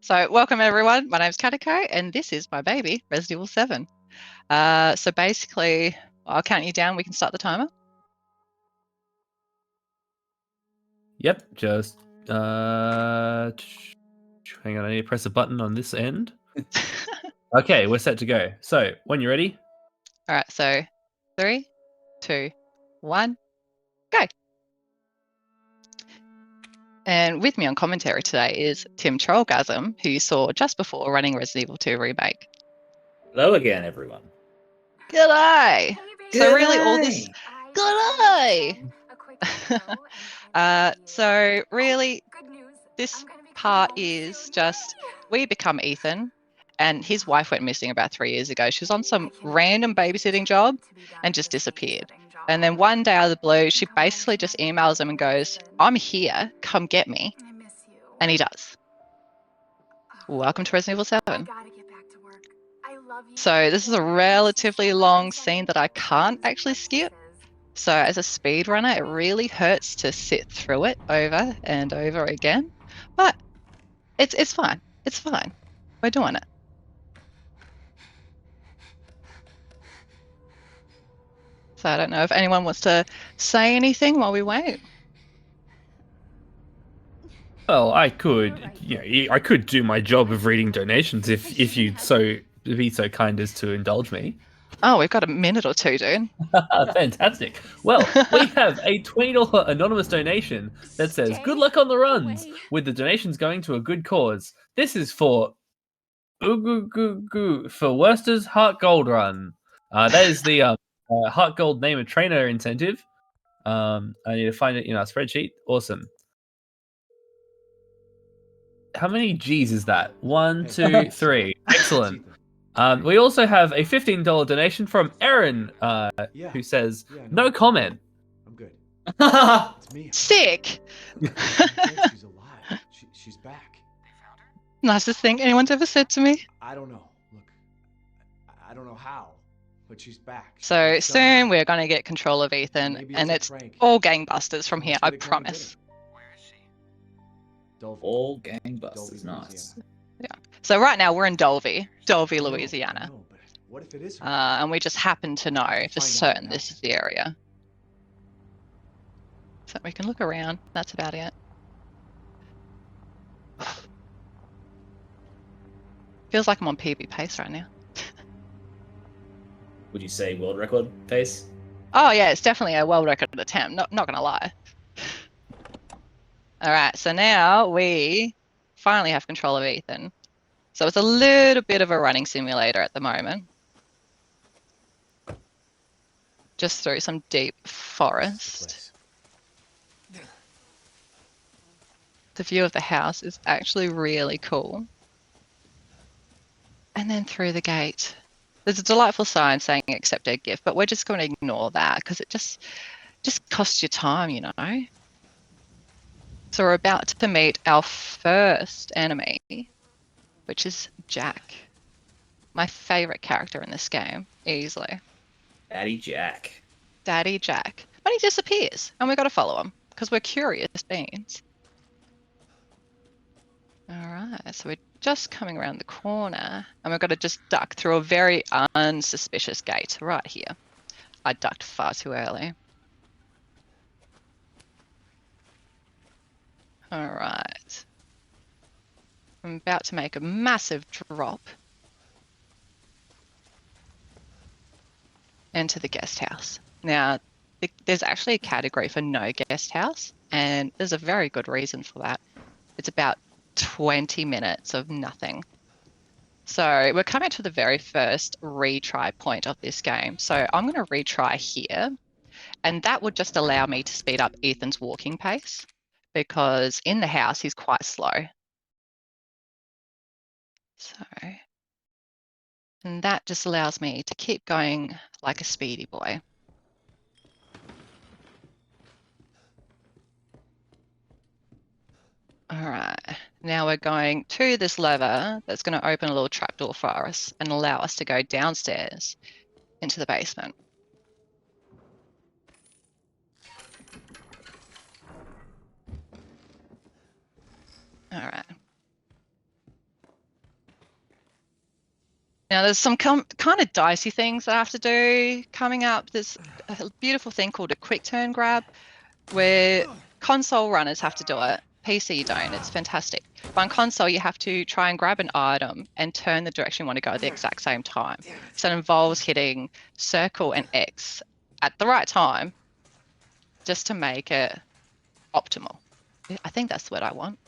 So welcome everyone, my name's Catticko and this is my baby, Resident Evil 7. So basically, I'll count you down, we can start the timer. Yep, just hang on, I need to press a button on this end. Okay, we're set to go. So, when you're ready. Alright, so 3, 2, 1, go! And with me on commentary today is Tim Trollgasm, who you saw just before running Resident Evil 2 Remake. Hello again, everyone. G'day! So really all this... G'day! So really, this part is just, we become Ethan, and his wife went missing about 3 years ago. She was on some random babysitting job and just disappeared. And then one day out of the blue, she basically just emails him and goes, "I'm here, come get me." And he does. Welcome to Resident Evil 7. So this is a relatively long scene that I can't actually skip. So as a speedrunner, it really hurts to sit through it over and over again. But it's fine. It's fine. We're doing it. So I don't know if anyone wants to say anything while we wait. Well, I could, I could do my job of reading donations if you'd be so kind as to indulge me. Oh, we've got a minute or two, dude. Fantastic. Well, we have a $20 anonymous donation that says, "Good luck on the runs, with the donations going to a good cause. This is for for Worcester's Heart Gold Run." That is the Heart Gold Name a Trainer incentive. I need to find it in our spreadsheet. Awesome. How many G's is that? 1, 2, 3. Excellent. We also have a $15 donation from Erin, who says, "No comment." I'm good. That's It's me. Sick. She's alive. She's back. Nicest thing anyone's ever said to me. I don't know. Look, I don't know how, but she's back. So soon we're going to get control of Ethan, Maybe and a it's prank. all gangbusters from here, I Let's get a go and get promise. her. Dulvey. all gangbusters. Dulvey, Nice. Louisiana. So right now we're in Dulvey, Louisiana. No, but what if it is her? And we just happen to know for Find out certain now. this is the area. So we can look around, that's about it. Feels like I'm on PB pace right now. Would you say world record pace? Oh yeah, it's definitely a world record attempt, not gonna lie. Alright, so now we finally have control of Ethan. So it's a little bit of a running simulator at the moment. Just through some deep forest. The view of the house is actually really cool. And then through the gate, there's a delightful sign saying accept a gift, but we're just going to ignore that because it just costs you time, you know. So we're about to meet our first enemy, which is Jack. My favorite character in this game, easily. Daddy Jack. Daddy Jack. But he disappears, and we've got to follow him because we're curious beings. Alright, so we're just coming around the corner, and we've got to just duck through a very unsuspicious gate right here. I ducked far too early. Alright. I'm about to make a massive drop into the guest house. Now, there's actually a category for no guest house, and there's a very good reason for that. It's about 20 minutes of nothing. So we're coming to the very first retry point of this game. So I'm going to retry here, and that would just allow me to speed up Ethan's walking pace because in the house he's quite slow. So, and that just allows me to keep going like a speedy boy. All right, now we're going to this lever that's going to open a little trapdoor for us and allow us to go downstairs into the basement. All right. Now, there's some kind of dicey things that I have to do coming up. There's a beautiful thing called a quick turn grab, where console runners have to do it. PC, you don't. It's fantastic. But on console, you have to try and grab an item and turn the direction you want to go at the exact same time. So it involves hitting circle and X at the right time just to make it optimal. I think that's what I want.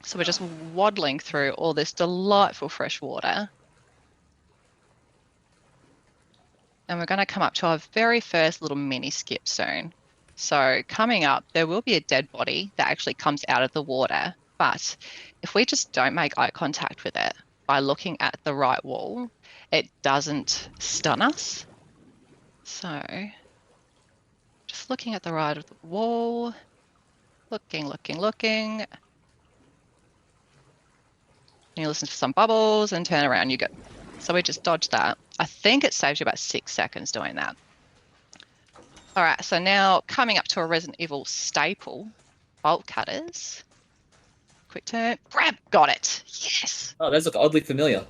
So we're just waddling through all this delightful fresh water. And we're going to come up to our very first little mini skip soon. So coming up, there will be a dead body that actually comes out of the water. But if we just don't make eye contact with it by looking at the right wall, it doesn't stun us. So just looking at the right of the wall, looking. You listen for some bubbles and turn around, you go. So we just dodge that. I think it saves you about 6 seconds doing that. All right, so now coming up to a Resident Evil staple, bolt cutters. Quick turn, grab, got it. Yes. Oh, those look oddly familiar.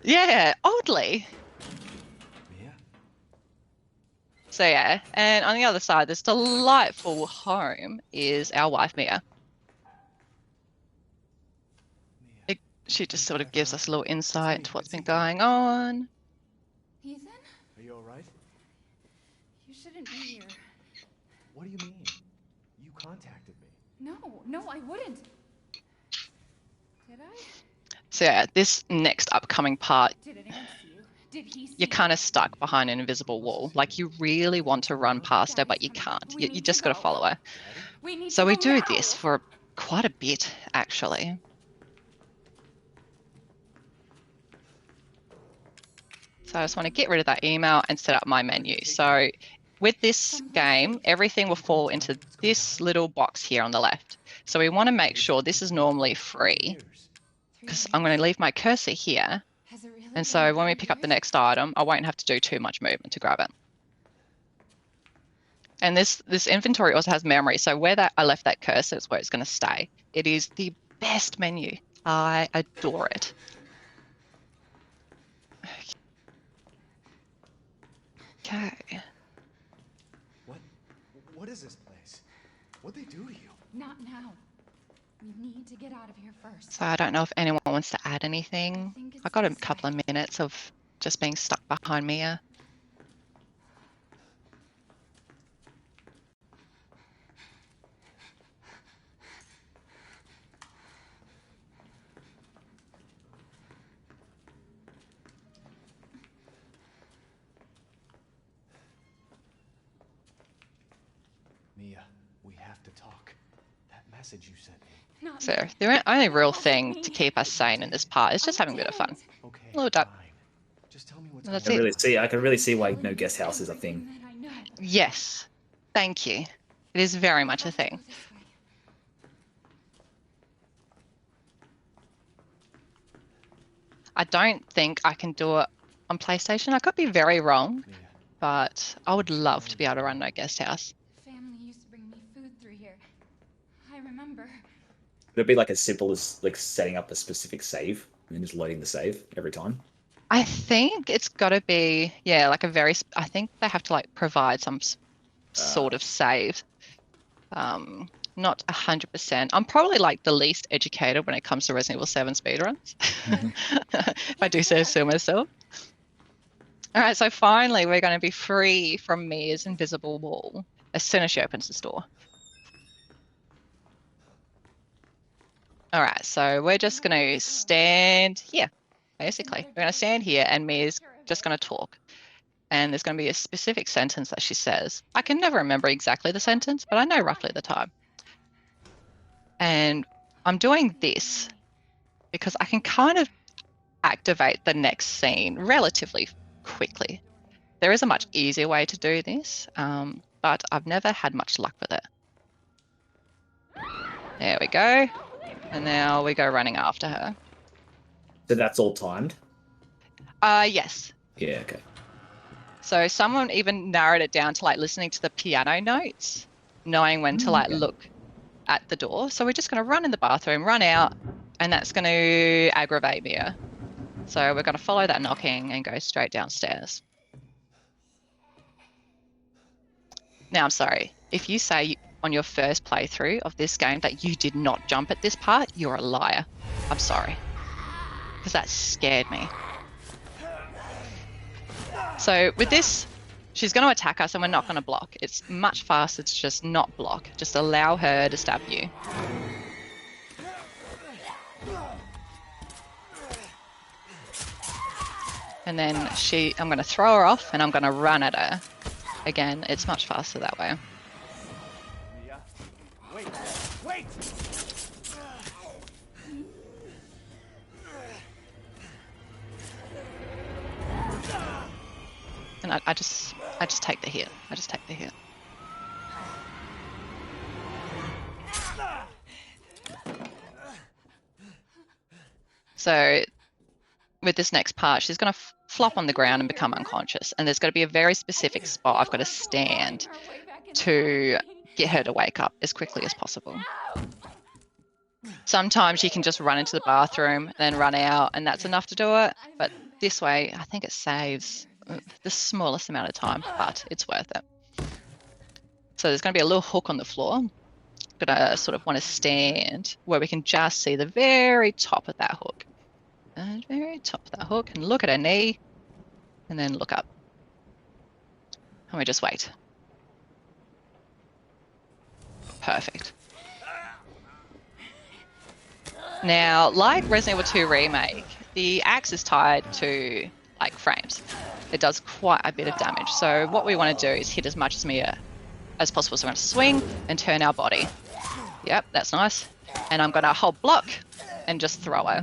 Yeah, oddly. Mia? So yeah, and on the other side, this delightful home is our wife, Mia. She just sort of gives us a little insight into what's been going on. Ethan? Are you alright? You shouldn't be here. What do you mean? You contacted me. No, I wouldn't. Did I? So yeah, this next upcoming part, Did anyone see you? Did he see you're kind of stuck behind an invisible wall. Like you really want to run past her, but you can't. You just got to follow her. We need So to we go do now. this for quite a bit, actually. So I just want to get rid of that email and set up my menu. So with this game, everything will fall into this little box here on the left. So we want to make sure this is normally free, because I'm going to leave my cursor here. Has it really And been so when we 3 pick up the years? next item, I won't have to do too much movement to grab it. And this inventory also has memory. So where I left that cursor is where it's going to stay. It is the best menu. I adore it. Okay. What is this place? What'd they do to you? Not now. We need to get out of here first. So I don't know if anyone wants to add anything. I think it's I got a this couple way. of minutes of just being stuck behind Mia. Mia, we have to talk. That message you sent me. Not So me. the only real wasn't thing me. to keep us sane in this part is just I having a bit of fun. didn't. Okay, Little duck. fine. Just tell me what's That's going it. I can really see why Telling no you guest house is a everything thing. that I know. Yes. Thank you. It is very much a Have to go thing. this way. I don't think I can do it on PlayStation. I could be very wrong, Mia, but I would love to be able to run No Guest House. Family used to bring me food through here. I remember. Would it be like as simple as like setting up a specific save and then just loading the save every time? I think it's got to be, yeah, like a very, I think they have to like provide some sort of save. Not 100%. I'm probably like the least educated when it comes to Resident Evil 7 speedruns. If I do say so myself. All right, so finally we're going to be free from Mia's invisible wall as soon as she opens the door. All right, so we're just going to stand here, basically. We're going to stand here and Mia's just going to talk. And there's going to be a specific sentence that she says. I can never remember exactly the sentence, but I know roughly the time. And I'm doing this because I can kind of activate the next scene relatively quickly. There is a much easier way to do this, but I've never had much luck with it. There we go. And now we go running after her. So that's all timed? Yes. Yeah, okay. So someone even narrowed it down to like listening to the piano notes, knowing when to like Okay. look at the door. So we're just going to run in the bathroom, run out, and that's going to aggravate Mia. So we're going to follow that knocking and go straight downstairs. Now, I'm sorry. If you say on your first playthrough of this game that you did not jump at this part, you're a liar. I'm sorry. Because that scared me. So with this, she's going to attack us and we're not going to block. It's much faster to just not block. Just allow her to stab you. And then I'm going to throw her off and I'm going to run at her. Again, it's much faster that way. Mia, wait, wait! And I just take the hit. I just take the hit. So with this next part, she's going to flop on the ground and become unconscious. And there's got to be a very specific spot I've got to stand to get her to wake up as quickly as possible. Sometimes you can just run into the bathroom and then run out, and that's enough to do it. But this way, I think it saves the smallest amount of time, but it's worth it. So there's going to be a little hook on the floor. I'm going to sort of want to stand where we can just see the very top of that hook. The very top of that hook, and look at her knee, and then look up. And we just wait. Perfect. Now, like Resident Evil 2 Remake, the axe is tied to like frames. It does quite a bit of damage. So what we want to do is hit as much as possible. So we're going to swing and turn our body. Yep, that's nice. And I'm going to hold block and just throw her.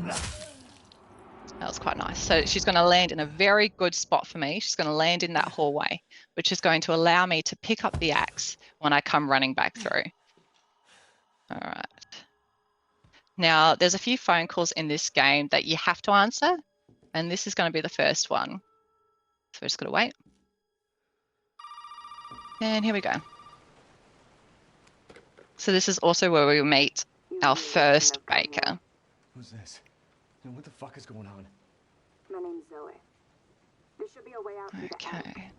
That was quite nice. So she's going to land in a very good spot for me. She's going to land in that hallway, which is going to allow me to pick up the axe when I come running back through. All right. Now, there's a few phone calls in this game that you have to answer, and this is going to be the first one. So we're just going to wait. And here we go. So this is also where we meet our first baker. Who's this? And what the fuck is going on? My name's Zoe. There should be a way out through the attic. Okay.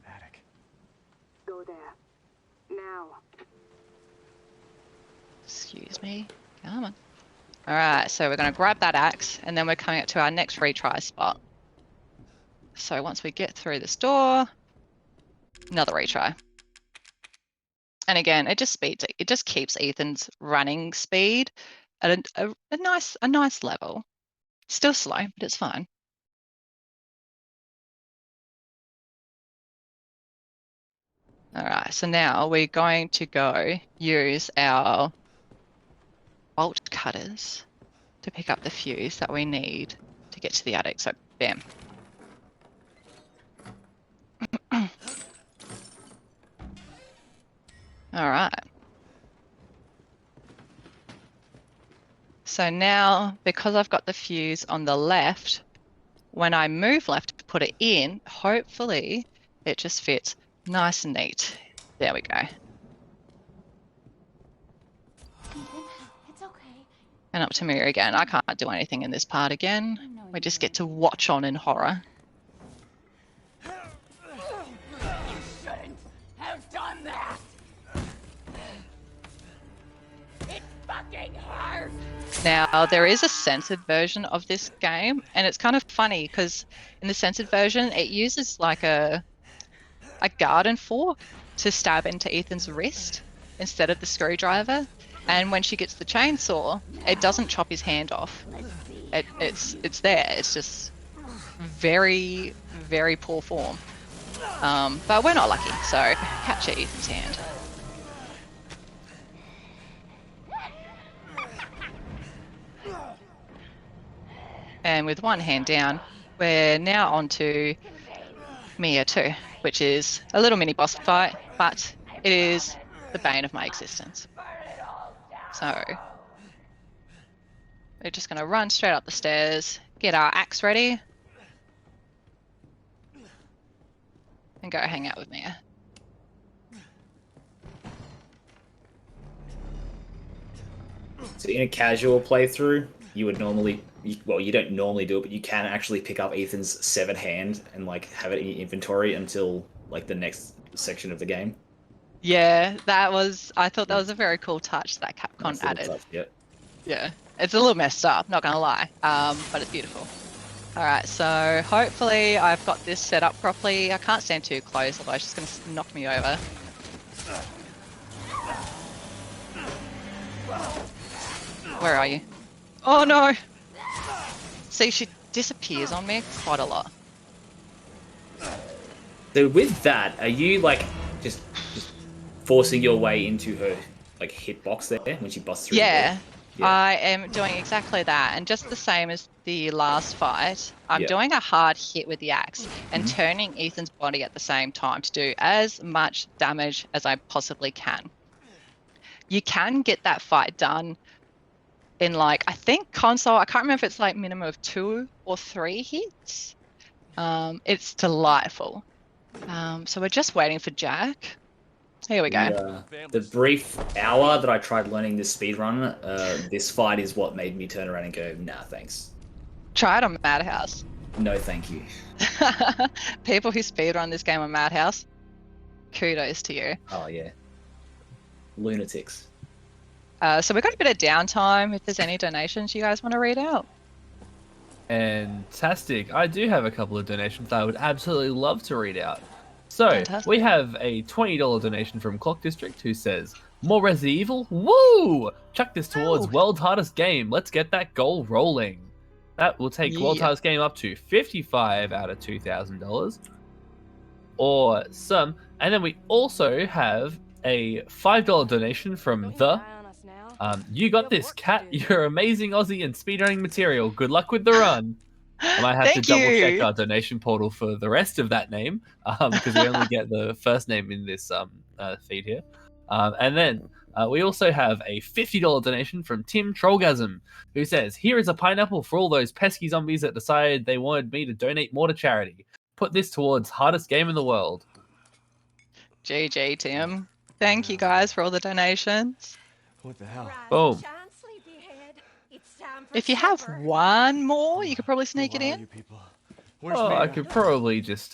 Attic. Go there. Now. Excuse me. Come on. All right, so we're going to grab that axe, and then we're coming up to our next retry spot. So once we get through this door, another retry. And again, it just speeds it. It just keeps Ethan's running speed at a nice level. Still slow, but it's fine. All right, so now we're going to go use our bolt cutters to pick up the fuse that we need to get to the attic. So, bam. All right. So now, because I've got the fuse on the left, when I move left to put it in, hopefully it just fits nice and neat. There we go. It's okay. And up to me again. I can't do anything in this part again. We just get to watch on in horror. You shouldn't have done that! It fucking hurt! Now, there is a censored version of this game, and it's kind of funny because in the censored version, it uses like a garden fork to stab into Ethan's wrist instead of the screwdriver. And when she gets the chainsaw, it doesn't chop his hand off. It's there. It's just very, very poor form. But we're not lucky, so catch Ethan's hand. And with one hand down, we're now on to Mia 2, which is a little mini boss fight, but it is the bane of my existence. So we're just going to run straight up the stairs, get our axe ready, and go hang out with Mia. So in a casual playthrough, you would normally, well, you don't normally do it, but you can actually pick up Ethan's severed hand and like have it in your inventory until like the next section of the game. Yeah, I thought that was a very cool touch that Capcom Nice little added. touch, yeah. Yeah, it's a little messed up, not gonna lie, but it's beautiful. All right, so hopefully I've got this set up properly. I can't stand too close, otherwise she's gonna knock me over. Where are you? Oh no! See, she disappears on me quite a lot. So with that, are you like just forcing your way into her like hitbox there when she busts through? Yeah, the door? Yeah. I am doing exactly that, and just the same as the last fight, I'm doing a hard hit with the axe and turning Ethan's body at the same time to do as much damage as I possibly can. You can get that fight done in like, I think console, I can't remember if it's like minimum of 2 or 3 hits. It's delightful. So we're just waiting for Jack. Here we go. The brief hour that I tried learning this speedrun, this fight is what made me turn around and go, nah, thanks. Try it on Madhouse. No, thank you. People who speedrun this game on Madhouse, kudos to you. Oh, yeah. Lunatics. So we've got a bit of downtime. If there's any donations you guys want to read out. Fantastic. I do have a couple of donations that I would absolutely love to read out. So, Fantastic. we have a $20 donation from Clock District who says, more Resident Evil? Woo! Chuck this towards World's Hardest Game. Let's get that goal rolling. That will take World's Hardest Game up to $55 out of $2,000. Awesome. And then we also have a $5 donation from you got this, Cat. You're amazing Aussie and speedrunning material. Good luck with the run. I might have to double check our donation portal for the rest of that name, because we only get the first name in this feed here. And then we also have a $50 donation from Tim Trollgasm, who says, here is a pineapple for all those pesky zombies that decided they wanted me to donate more to charity. Put this towards hardest game in the world. GG, Tim. Thank you guys for all the donations. What the hell? Boom. If you have one more, you could probably sneak it in. I could probably just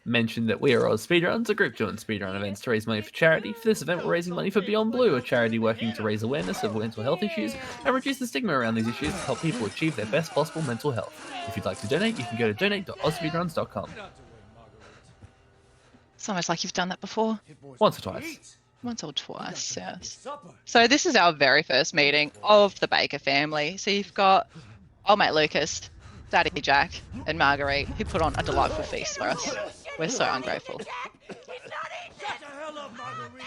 mention that we are Oz Speedruns, a group doing speedrun events to raise money for charity. For this event, we're raising money for Beyond Blue, a charity working to raise awareness of mental health issues and reduce the stigma around these issues to help people achieve their best possible mental health. If you'd like to donate, you can go to donate.ozspeedruns.com. It's almost like you've done that before. Once or twice. Once or twice, yes. So this is our very first meeting of the Baker family. So you've got old mate Lucas, Daddy Jack, and Marguerite, who put on a delightful feast for us. We're so ungrateful.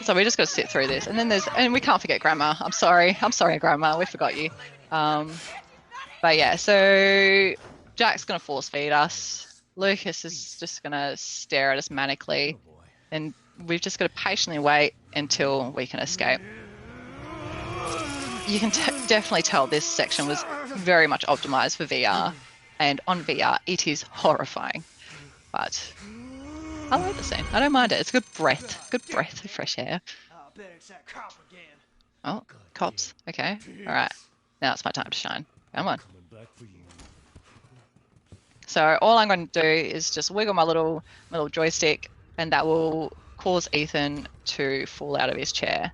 So we just got to sit through this. And then and we can't forget Grandma. I'm sorry, Grandma, we forgot you. But yeah, so Jack's going to force feed us. Lucas is just going to stare at us manically. And we've just got to patiently wait until we can escape. You can definitely tell this section was very much optimized for VR, and on VR it is horrifying. But I like the scene. I don't mind it. It's a good breath of fresh air. Oh, cops. Okay. All right. Now it's my time to shine. Come on. So all I'm going to do is just wiggle my little joystick, and that will cause Ethan to fall out of his chair.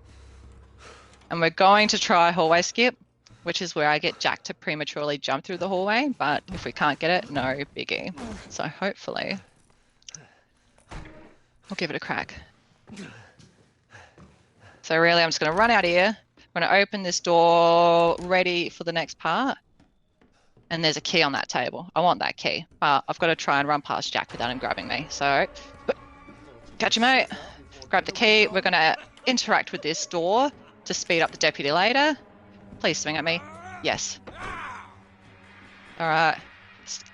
And we're going to try hallway skip, which is where I get Jack to prematurely jump through the hallway, but if we can't get it, no biggie. So hopefully I'll give it a crack. So really I'm just going to run out here. I'm going to open this door ready for the next part. And there's a key on that table. I want that key, but I've got to try and run past Jack without him grabbing me. So catch you, mate. Grab the key. We're going to interact with this door to speed up the deputy later. Please swing at me. Yes. All right.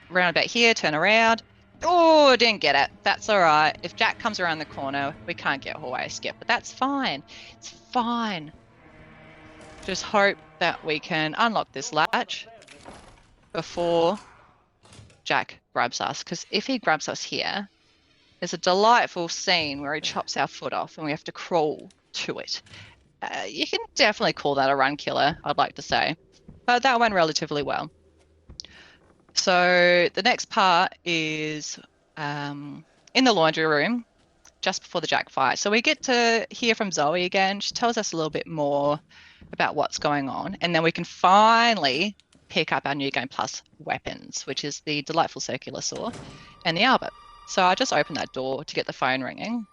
Round about here. Turn around. Oh, didn't get it. That's all right. If Jack comes around the corner, we can't get hallway skip, but that's fine. It's fine. Just hope that we can unlock this latch before Jack grabs us, because if he grabs us here, there's a delightful scene where he chops our foot off and we have to crawl to it. You can definitely call that a run killer, I'd like to say. but that went relatively well. So the next part is in the laundry room, just before the Jack fight. So we get to hear from Zoe again. She tells us a little bit more about what's going on, and then we can finally pick up our New Game Plus weapons, which is the delightful circular saw and the albert. So I just opened that door to get the phone ringing,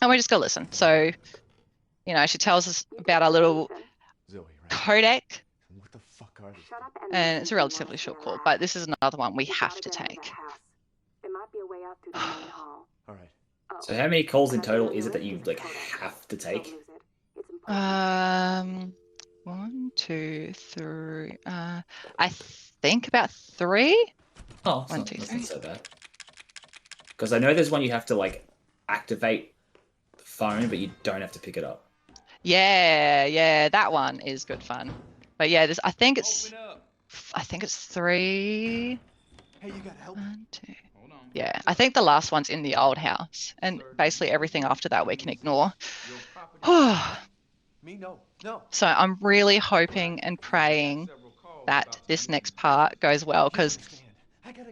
and we just go listen. So, you know, she tells us about our little Zoe, right? codec, What the fuck are these? Shut up and it's a relatively short call, but this is another one we have to take. There might be a way out through the main hall. All right. So how many calls in total is it that you like have to take? 1, 2, 3. I think about 3. Oh, it's 1, not, 2, that's 3. not so bad. Because I know there's one you have to like activate the phone, but you don't have to pick it up. Yeah, that one is good fun. But yeah, I think it's Open up. 3. Hey, you gotta help. 1, 2. Hold on. Yeah, I think the last one's in the old house, and basically everything after that we can ignore. Your property. So Me? No. No. I'm really hoping and praying that this next part goes well, because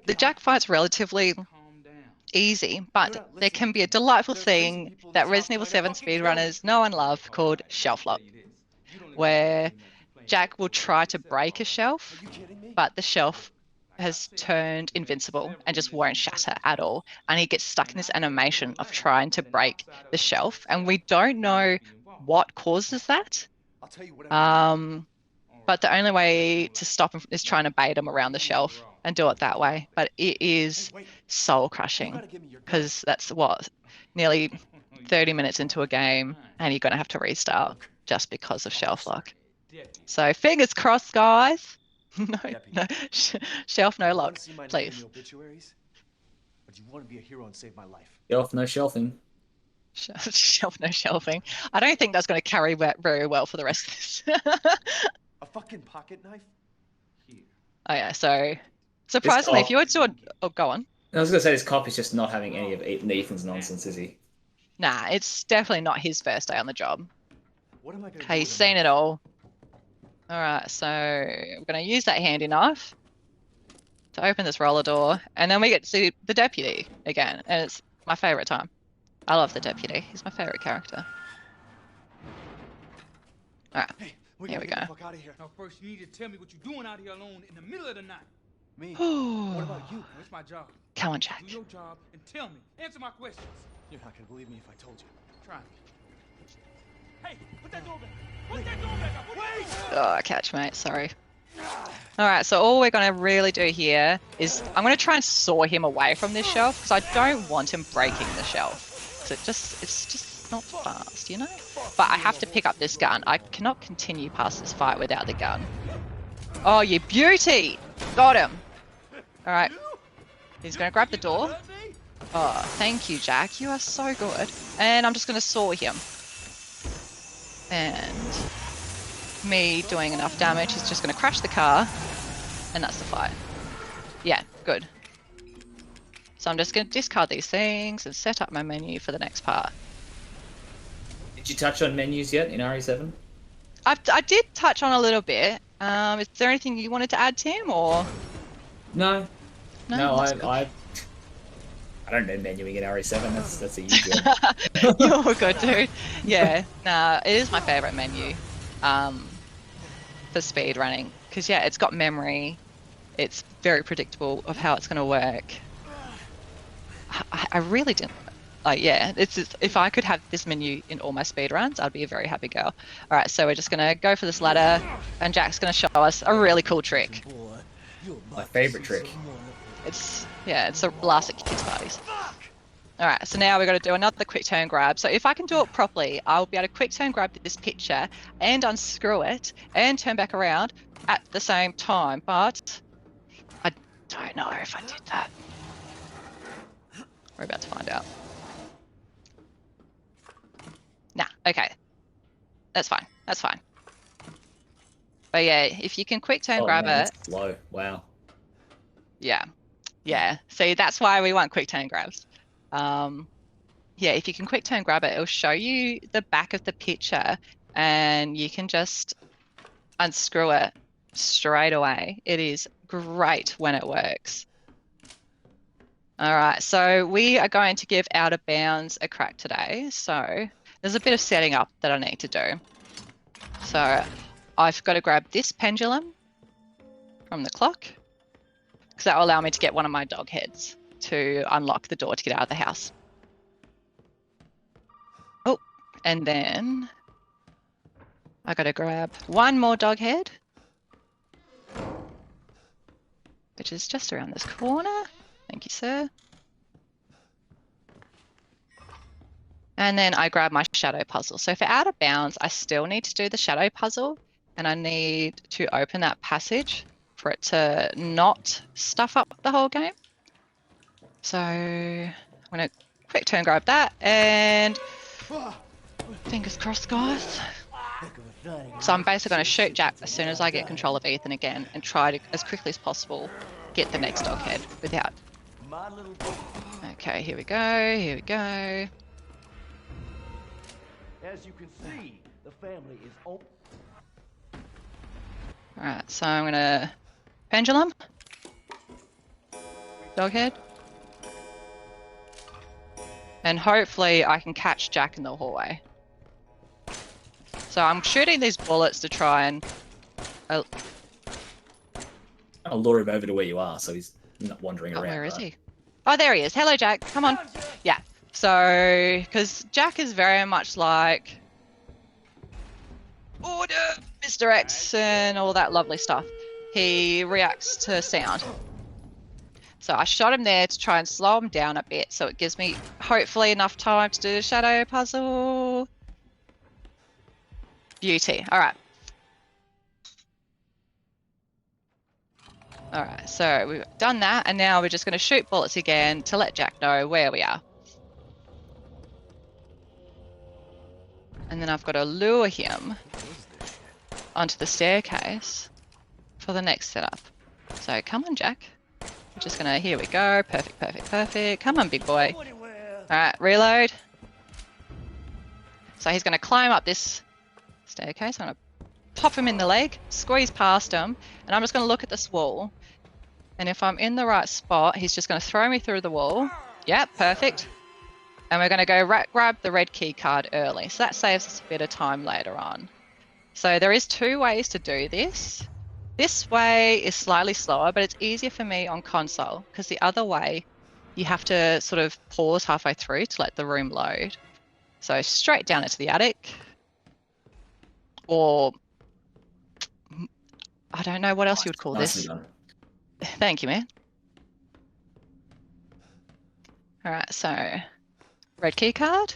the Jack fight's relatively Calm down. easy, but there can be a delightful thing that Resident Evil 7 speedrunners know and love called shelf lock, where Jack will try to break a shelf, Are you kidding me? but the shelf has turned invincible and just won't shatter at all. And he gets stuck in this animation of trying to break the shelf, and we don't know what causes that. I'll tell you whatever. But the only way to stop him is trying to bait him around the shelf and do it that way. But it is soul crushing, because that's what, nearly 30 minutes into a game, and you're going to have to restart just because of shelf lock. So fingers crossed, guys. no, shelf no lock, please. But you want to be a hero and save my life. Shelf, no shelving. Shelf no shelving. I don't think that's going to carry very well for the rest of this. A fucking pocket knife? Here. Oh yeah, so surprisingly, if you were to do oh, go on. I was gonna say this cop is just not having any of Ethan's nonsense, is he? Nah, it's definitely not his first day on the job. What am I gonna do? He's seen it all. Alright, so we're going to use that handy knife to open this roller door, and then we get to see the deputy again, and it's my favourite time. I love the deputy. He's my favourite character. Alright, Hey, here we go. Get the fuck out of here. Now, first, you need to tell me what you're doing out here alone in the middle of the night. Me? What about you? It's my job. Come on, Jack. Do your job and tell me. Answer my questions. You're not gonna believe me if I told you. Try me. Hey, put that door back. Put that door back up. Wait! Oh, catch, mate. Sorry. Alright, so all we're going to really do here is I'm going to try and saw him away from this shelf, because I don't want him breaking the shelf. So it's just not fast, you know? But I have to pick up this gun. I cannot continue past this fight without the gun. Oh, you beauty! Got him! Alright. He's going to grab the door. Oh, thank you, Jack. You are so good. And I'm just going to saw him. And me doing enough damage is just going to crash the car, and that's the fight. Yeah, good. So I'm just going to discard these things and set up my menu for the next part. Did you touch on menus yet in RE7? I did touch on a little bit. Is there anything you wanted to add, Tim, or? No. No, that's good. I don't know menuing in RE7. That's a you job. You're good, dude. Yeah, nah, it is my favorite menu for speedrunning, because yeah, it's got memory. It's very predictable of how it's going to work. I really didn't. Like, yeah, it's just, if I could have this menu in all my speedruns, I'd be a very happy girl. All right, so we're just going to go for this ladder, and Jack's going to show us a really cool trick. My favorite trick. It's the last at kids' parties. Alright, so now we've got to do another quick turn grab. So if I can do it properly, I'll be able to quick turn grab this picture and unscrew it and turn back around at the same time. But I don't know if I did that. We're about to find out. Nah, okay. That's fine. That's fine. But yeah, if you can quick turn grab man, it. that's slow. Wow. Yeah. Yeah. See, that's why we want quick turn grabs. Yeah, if you can quick turn grab it, it'll show you the back of the picture, and you can just unscrew it straight away. It is great when it works. All right, so we are going to give Out of Bounds a crack today. So there's a bit of setting up that I need to do. So I've got to grab this pendulum from the clock, because that will allow me to get one of my dog heads to unlock the door to get out of the house. Oh, and then I got to grab one more dog head, which is just around this corner. Thank you, sir. And then I grab my shadow puzzle. So for Out of Bounds, I still need to do the shadow puzzle, and I need to open that passage for it to not stuff up the whole game. So I'm going to quick turn grab that, and fingers crossed, guys. So I'm basically going to shoot Jack as soon as I get control of Ethan again, and try to, as quickly as possible, get the next dog head without. Okay, here we go, here we go. As you can see, the family is open. Alright, so I'm gonna pendulum. Dog head. And hopefully I can catch Jack in the hallway. So I'm shooting these bullets to try and I'll lure him over to where you are, so he's not wandering around. Where is he? Oh, there he is. Hello, Jack. Come on. Yeah. So, because Jack is very much like order, Mr. X, and all that lovely stuff. He reacts to sound. So I shot him there to try and slow him down a bit, so it gives me hopefully enough time to do the shadow puzzle. Beauty. All right. All right, so we've done that, and now we're just going to shoot bullets again to let Jack know where we are. And then I've got to lure him onto the staircase for the next setup. So come on, Jack. We're just going to, here we go. Perfect, perfect, perfect. Come on, big boy. All right, reload. So he's going to climb up this staircase. I'm going to pop him in the leg, squeeze past him, and I'm just going to look at this wall. And if I'm in the right spot, he's just going to throw me through the wall. Yep, perfect. And we're going to go grab the red key card early. So that saves us a bit of time later on. So there is two ways to do this. This way is slightly slower, but it's easier for me on console, because the other way, you have to sort of pause halfway through to let the room load. So straight down into the attic. Or I don't know what else you would call this. Done. Thank you, man. All right, so red key card.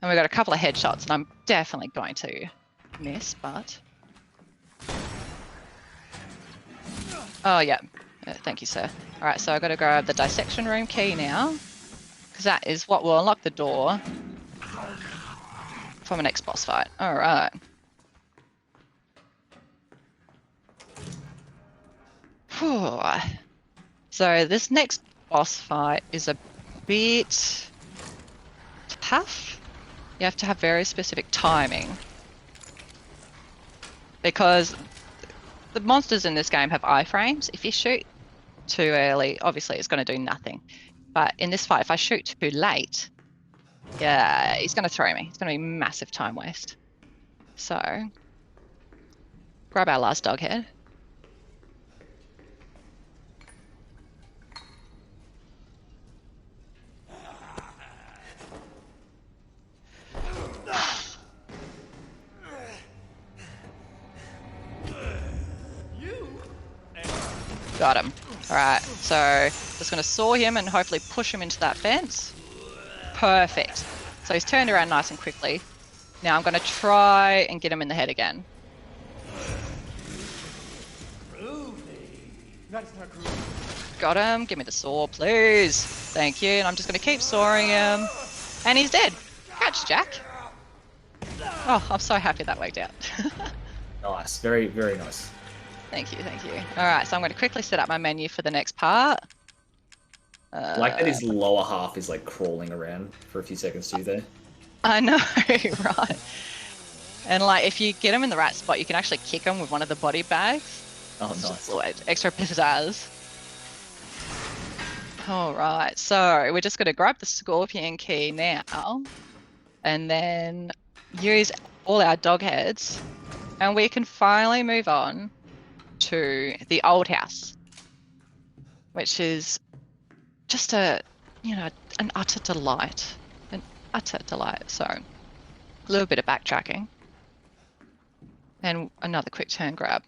And we've got a couple of headshots, and I'm definitely going to miss, but... Oh, yeah. Thank you, sir. All right, so I've got to grab the dissection room key now, because that is what will unlock the door for my next boss fight. All right. Whew. So this next boss fight is a bit tough. You have to have very specific timing, because the monsters in this game have iframes. If you shoot too early, obviously it's going to do nothing. But in this fight, if I shoot too late, yeah, he's going to throw me. It's going to be a massive time waste. So, grab our last dog head. Got him. Alright, so just going to saw him and hopefully push him into that fence. Perfect. So he's turned around nice and quickly. Now I'm going to try and get him in the head again. Got him. Give me the saw, please. Thank you. And I'm just going to keep sawing him. And he's dead. Catch, Jack. Oh, I'm so happy that worked out. Nice. Very, very nice. Thank you, thank you. All right, so I'm going to quickly set up my menu for the next part. Like that his lower half is like crawling around for a few seconds too there. I know, right? And like, if you get them in the right spot, you can actually kick them with one of the body bags. Oh, It's just nice. a little extra pizzazz. All right, so we're just going to grab the scorpion key now, and then use all our dog heads, and we can finally move on to the old house, which is just an utter delight, So a little bit of backtracking and another quick turn grab.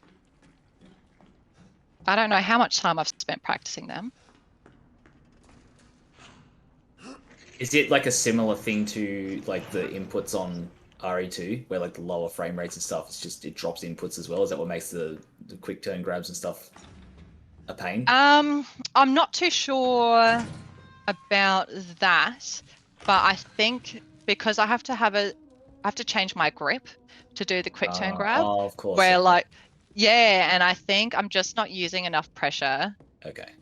I don't know how much time I've spent practicing them. Is it like a similar thing to like the inputs on RE2, where like the lower frame rates and stuff, it drops inputs as well? Is that what makes the quick turn grabs and stuff a pain? I'm not too sure about that, but I think because I have to change my grip to do the quick turn grab. Oh, of course. Where okay. and I think I'm just not using enough pressure. Okay.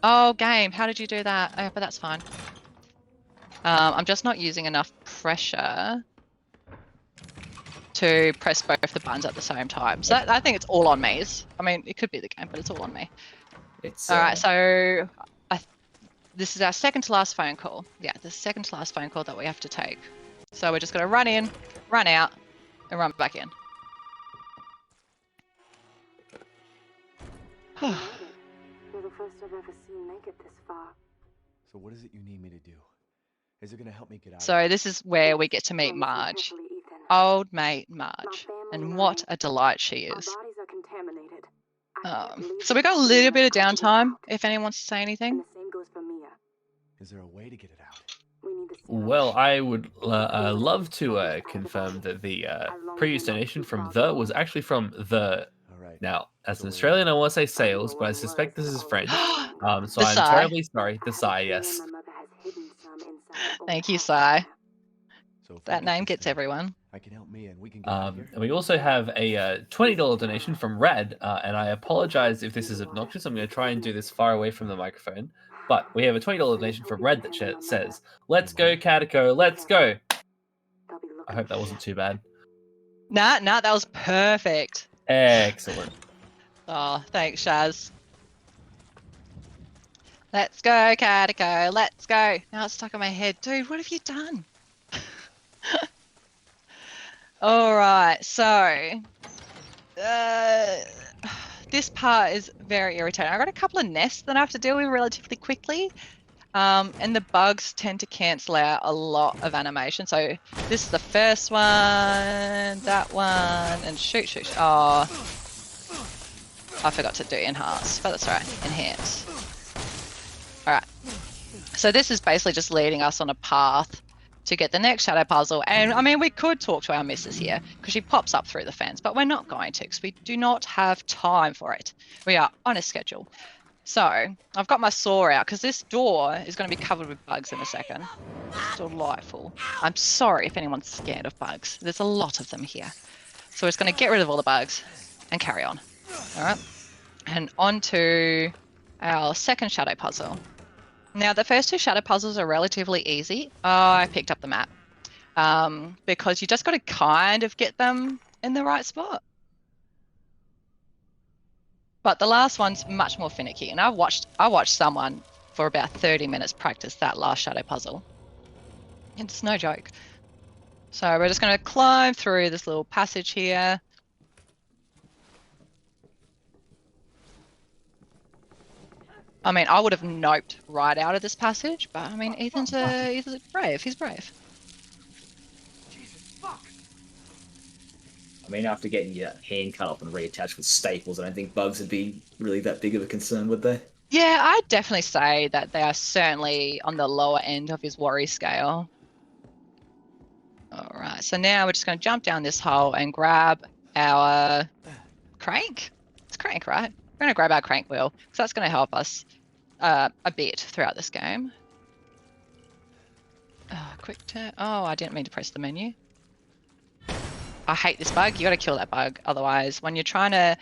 Oh, game, how did you do that? Oh, but that's fine. I'm just not using enough pressure to press both the buttons at the same time. So I think it's all on me. I mean, it could be the game, but it's all on me. It's all right, so this is our second to last phone call. Yeah, the second to last phone call that we have to take. So we're just going to run in, run out, and run back in. You're the first I've ever seen make it this far. So what is it you need me to do? Is it gonna help me get out? So this is where we get to meet Marge, old mate Marge, and what a delight she is. Our bodies are contaminated. So we got a little bit of downtime. If anyone wants to say anything. And the same goes for Mia. Is there a way to get it out? We need to Well, I would love to confirm that the previous donation from the was actually from the. All right. Now, as an Australian, I want to say sales, but I suspect this is French. So The I'm Sai. terribly sorry. The Sai, yes. Thank you, Sai. So if That I name get gets this everyone. I can help me and we can get out of here. And we also have a $20 donation from Rad, and I apologize if this is obnoxious. I'm going to try and do this far away from the microphone. But we have a $20 donation from Red that says, "Let's go, Catticko, let's go." I hope that wasn't too bad. Nah, that was perfect. Excellent. Oh, thanks, Shaz. Let's go, Catticko, let's go. Now it's stuck in my head. Dude, what have you done? All right, so this part is very irritating. I got a couple of nests that I have to deal with relatively quickly. And the bugs tend to cancel out a lot of animation. So this is the first one, that one, and shoot. Oh, I forgot to do enhance, but that's all right, enhance. All right, so this is basically just leading us on a path to get the next shadow puzzle. And I mean, we could talk to our missus here because she pops up through the fence, but we're not going to because we do not have time for it. We are on a schedule. So I've got my saw out because this door is going to be covered with bugs in a second. Delightful. I'm sorry if anyone's scared of bugs. There's a lot of them here. So we're just going to get rid of all the bugs and carry on. All right. And on to our second shadow puzzle. Now, the first two shadow puzzles are relatively easy. Oh, I picked up the map. Because you just got to kind of get them in the right spot. But the last one's much more finicky, and I watched someone for about 30 minutes practice that last shadow puzzle. It's no joke. So we're just going to climb through this little passage here. I mean, I would have noped right out of this passage, but I mean, Ethan's brave. He's brave. Jesus, fuck! I mean, after getting your hand cut up and reattached with staples, I don't think bugs would be really that big of a concern, would they? Yeah, I'd definitely say that they are certainly on the lower end of his worry scale. All right, so now we're just going to jump down this hole and grab our crank. It's crank, right? We're going to grab our crank wheel because that's going to help us a bit throughout this game. Quick turn. Oh, I didn't mean to press the menu. I hate this bug. You got to kill that bug. Otherwise, when you're trying to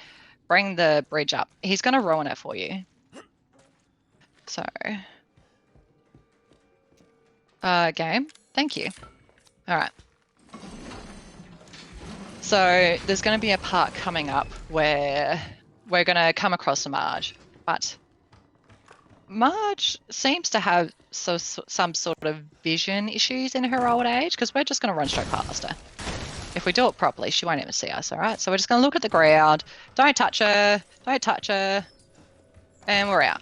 bring the bridge up, he's going to ruin it for you. So, game. Thank you. All right. So there's going to be a part coming up where we're going to come across Marge, but Marge seems to have some sort of vision issues in her old age, because we're just going to run straight past her. If we do it properly, she won't even see us, all right? So we're just going to look at the ground. Don't touch her. Don't touch her. And we're out.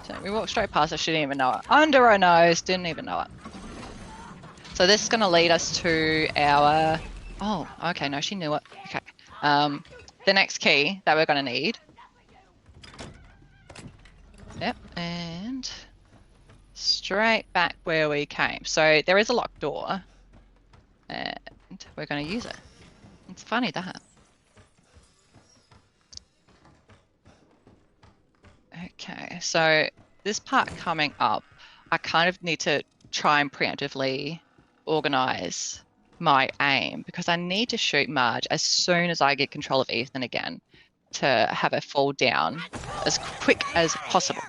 So we walked straight past her. She didn't even know it. Under her nose. Didn't even know it. So this is going to lead us to our... Oh, okay. No, she knew it. Okay. The next key that we're going to need. Yep. And straight back where we came. So there is a locked door. And we're going to use it. It's funny, that. Okay, so this part coming up, I kind of need to try and preemptively organize my aim, because I need to shoot Marge as soon as I get control of Ethan again to have her fall down as quick as possible.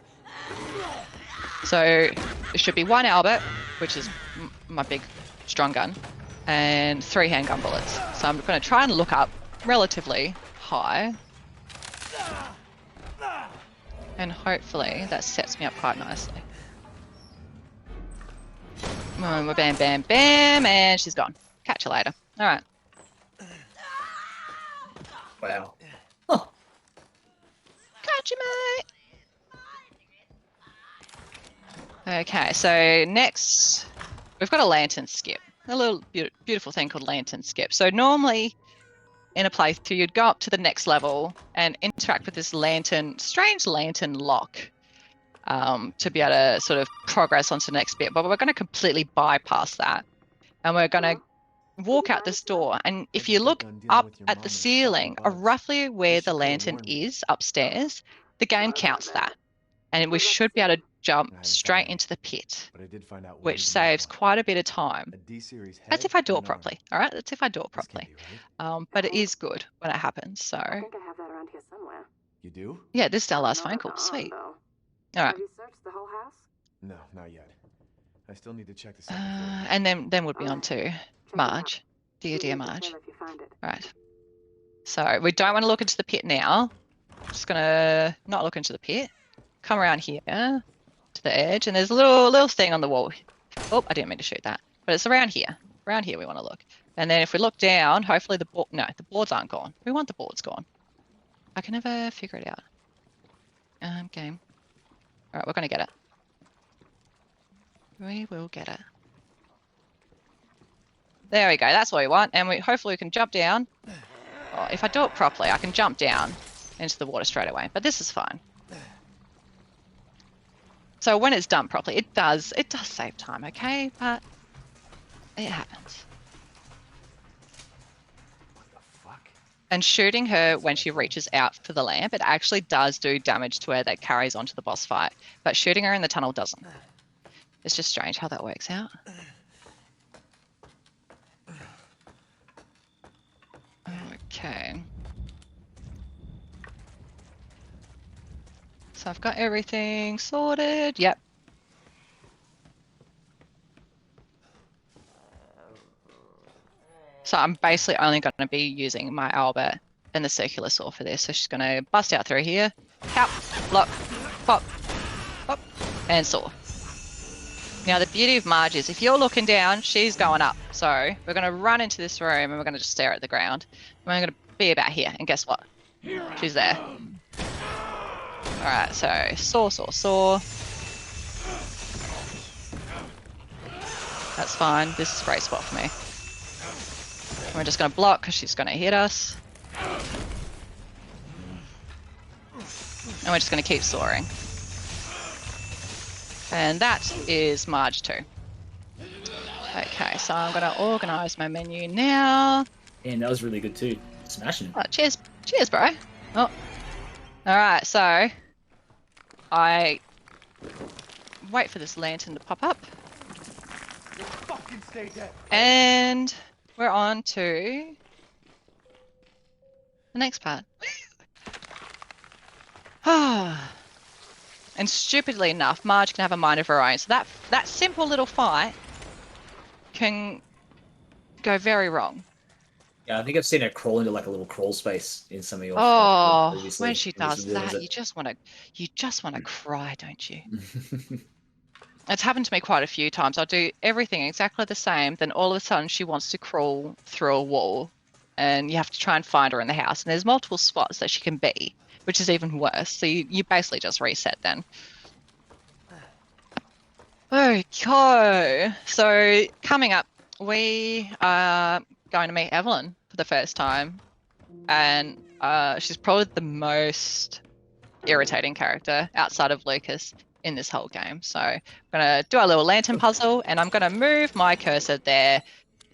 So it should be 1 Albert, which is my big strong gun, and 3 handgun bullets. So I'm going to try and look up relatively high. And hopefully that sets me up quite nicely. Bam, bam, bam, and she's gone. Catch you later. All right. Wow. Oh. Catch you, mate. Okay, so next we've got a lantern skip. A little beautiful thing called lantern skip. So normally in a playthrough, you'd go up to the next level and interact with this lantern, strange lantern lock, to be able to sort of progress onto the next bit. But we're going to completely bypass that. And we're going to walk out this door. And if you look up at the ceiling, roughly where the lantern is upstairs, the game counts that. And we should be able to jump straight into the pit, which saves quite a bit of time. That's if I do it properly, all right? That's if I do it properly. But it is good when it happens, so... I think I have that around here somewhere. You do? Yeah, this is our last phone call. Sweet. All right. Have you searched the whole house? No, not yet. I still need to check the second floor. And then we'll be on to Marge. Dear Marge. All right. So we don't want to look into the pit now. Just going to not look into the pit. Come around here to the edge, and there's a little thing on the wall. Oh, I didn't mean to shoot that, but it's around here. Around here we want to look, and then if we look down, hopefully the board. No, the boards aren't gone. We want the boards gone. I can never figure it out. Game. All right, we're gonna get it. We will get it. There we go. That's what we want, and hopefully we can jump down. Oh, if I do it properly, I can jump down into the water straight away. But this is fine. So when it's done properly, it does save time, okay? But it happens. What the fuck? And shooting her when she reaches out for the lamp, it actually does do damage to her that carries on to the boss fight. But shooting her in the tunnel doesn't. It's just strange how that works out. Okay. So I've got everything sorted. Yep. So I'm basically only going to be using my Albert and the circular saw for this. So she's going to bust out through here. Pop, lock, pop, pop, and saw. Now the beauty of Marge is if you're looking down, she's going up. So we're going to run into this room and we're going to just stare at the ground. And we're going to be about here. And guess what? She's there. Alright, so saw. That's fine. This is a great spot for me. And we're just going to block because she's going to hit us. And we're just going to keep soaring. And that is Marge 2. Okay, so I'm going to organise my menu now. And that was really good too. Smashing. Oh, cheers, bro. Oh. Alright, so I wait for this lantern to pop up. Fucking stay dead. And we're on to the next part. And stupidly enough, Marge can have a mind of her own. So that simple little fight can go very wrong. Yeah, I think I've seen her crawl into like a little crawl space in some of your Oh, previously. when she It was does really that, you just want to cry, don't you? It's happened to me quite a few times. I'll do everything exactly the same, then all of a sudden she wants to crawl through a wall, and you have to try and find her in the house. And there's multiple spots that she can be, which is even worse. So you basically just reset then. Okay, so coming up, we are going to meet Evelyn for the first time, and she's probably the most irritating character outside of Lucas in this whole game. So I'm gonna do our little lantern puzzle, and I'm gonna move my cursor there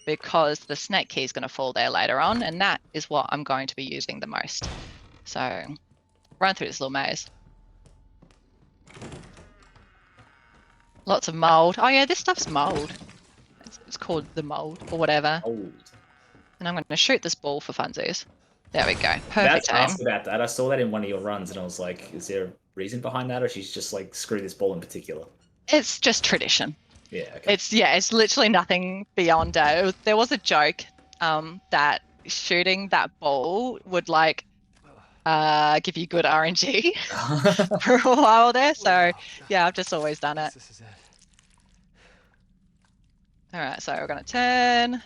because the snake key is gonna fall there later on, and that is what I'm going to be using the most. So run through this little maze. Lots of mold. Oh yeah, this stuff's mold. It's called the mold or whatever. Old. And I'm going to shoot this ball for funsies. There we go. Perfect That's aim. asked about that. I saw that in one of your runs, and I was like, "Is there a reason behind that, or she's just like screw this ball in particular?" It's just tradition. Yeah. Okay. It's literally nothing beyond that. There was a joke that shooting that ball would like give you good RNG for a while there. So yeah, I've just always done it. This is it. All right, so we're going to turn.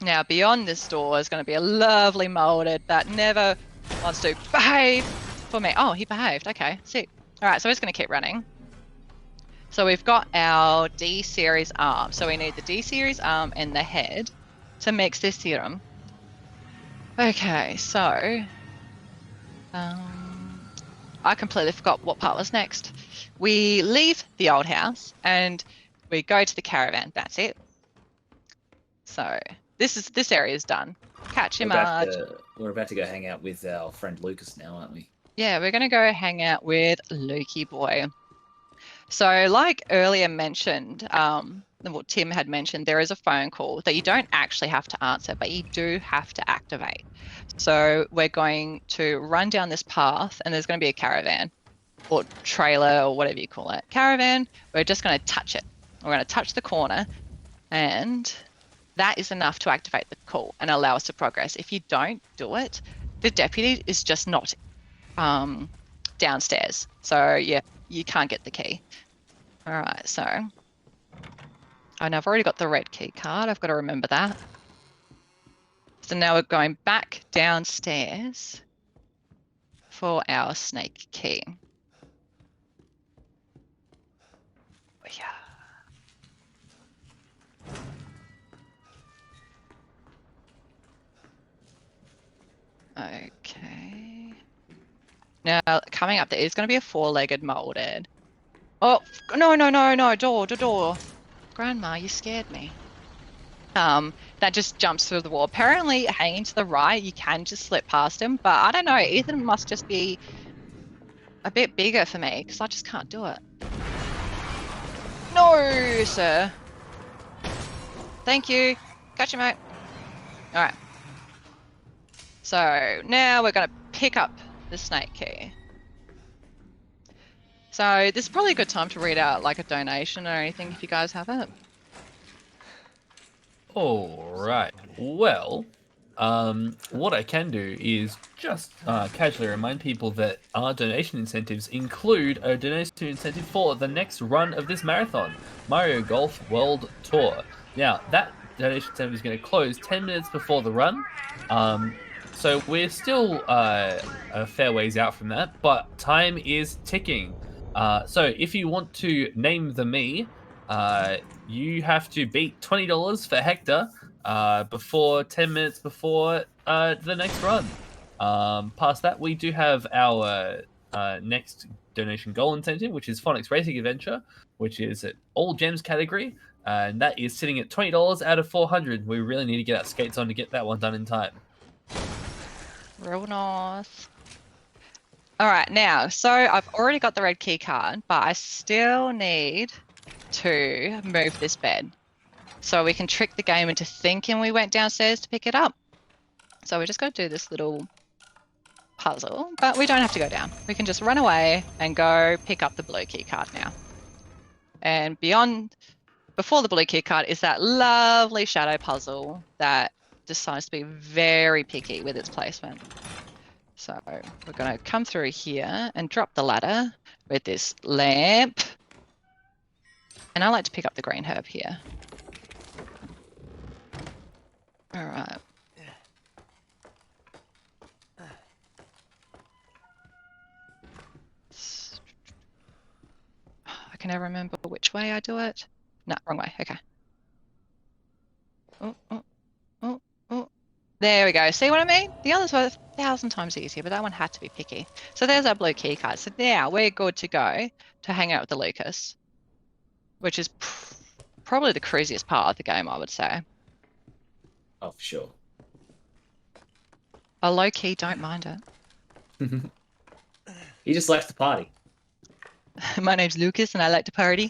Now beyond this door is going to be a lovely molded that never wants to behave for me. Oh, he behaved. Okay, sick. All right, so we're just going to keep running. So we've got our D series arm. So we need the D series arm and the head to mix this serum. Okay, so I completely forgot what part was next. We leave the old house and we go to the caravan. That's it. So this area is done. Catch him up. We're about to go hang out with our friend Lucas now, aren't we? Yeah, we're gonna go hang out with Lukey boy. So like earlier mentioned, what Tim had mentioned, there is a phone call that you don't actually have to answer, but you do have to activate. So we're going to run down this path and there's going to be a caravan or trailer or whatever you call it. Caravan, we're just going to touch it. We're going to touch the corner and that is enough to activate the call and allow us to progress. If you don't do it, the deputy is just not downstairs. So yeah, you can't get the key. All right, so and I've already got the red key card. I've got to remember that. So now we're going back downstairs for our snake key. Yeah. Okay. Now coming up there is going to be a four-legged molded. Oh no! Door. Grandma, you scared me. That just jumps through the wall. Apparently, hanging to the right, you can just slip past him, but I don't know. Ethan must just be a bit bigger for me because I just can't do it. No, sir. Thank you. Gotcha, mate. All right. So now we're going to pick up the snake key. So this is probably a good time to read out like a donation or anything if you guys have it. All right. Well, what I can do is just casually remind people that our donation incentives include a donation incentive for the next run of this marathon, Mario Golf World Tour. Now, that donation incentive is going to close 10 minutes before the run. So we're still a fair ways out from that, but time is ticking. So if you want to name the me, you have to beat $20 for Hector before 10 minutes before the next run. Past that, we do have our next donation goal incentive, which is Phonics Racing Adventure, which is at all gems category, and that is sitting at $20 out of 400. We really need to get our skates on to get that one done in time. Real nice. All right, now, so I've already got the red key card, but I still need to move this bed so we can trick the game into thinking we went downstairs to pick it up. So we just got to do this little puzzle, but we don't have to go down. We can just run away and go pick up the blue key card now. And before the blue key card is that lovely shadow puzzle that decides to be very picky with its placement. So we're going to come through here and drop the ladder with this lamp. And I like to pick up the green herb here. All right. I can never remember which way I do it. No, wrong way. Okay. Oh, oh, oh, oh. There we go. See what I mean? The others were 1,000 times easier, but that one had to be picky. So there's our blue key card. So now we're good to go to hang out with the Lucas, which is probably the craziest part of the game, I would say. Oh, for sure. A low key, don't mind it. He just likes to party. My name's Lucas and I like to party.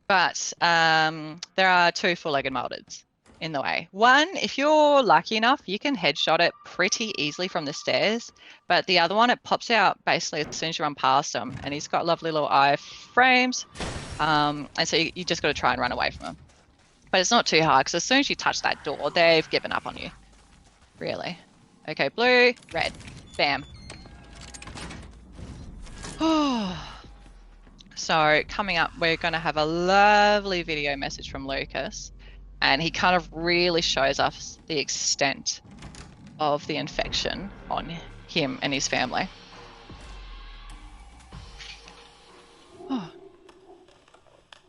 But there are 2 four-legged moldeds in the way. One, if you're lucky enough, you can headshot it pretty easily from the stairs. But the other one, it pops out basically as soon as you run past him. And he's got lovely little eye frames. And so you just got to try and run away from him. But it's not too hard because as soon as you touch that door, they've given up on you. Really. Okay, blue, red. Bam. So coming up, we're going to have a lovely video message from Lucas, and he kind of really shows us the extent of the infection on him and his family.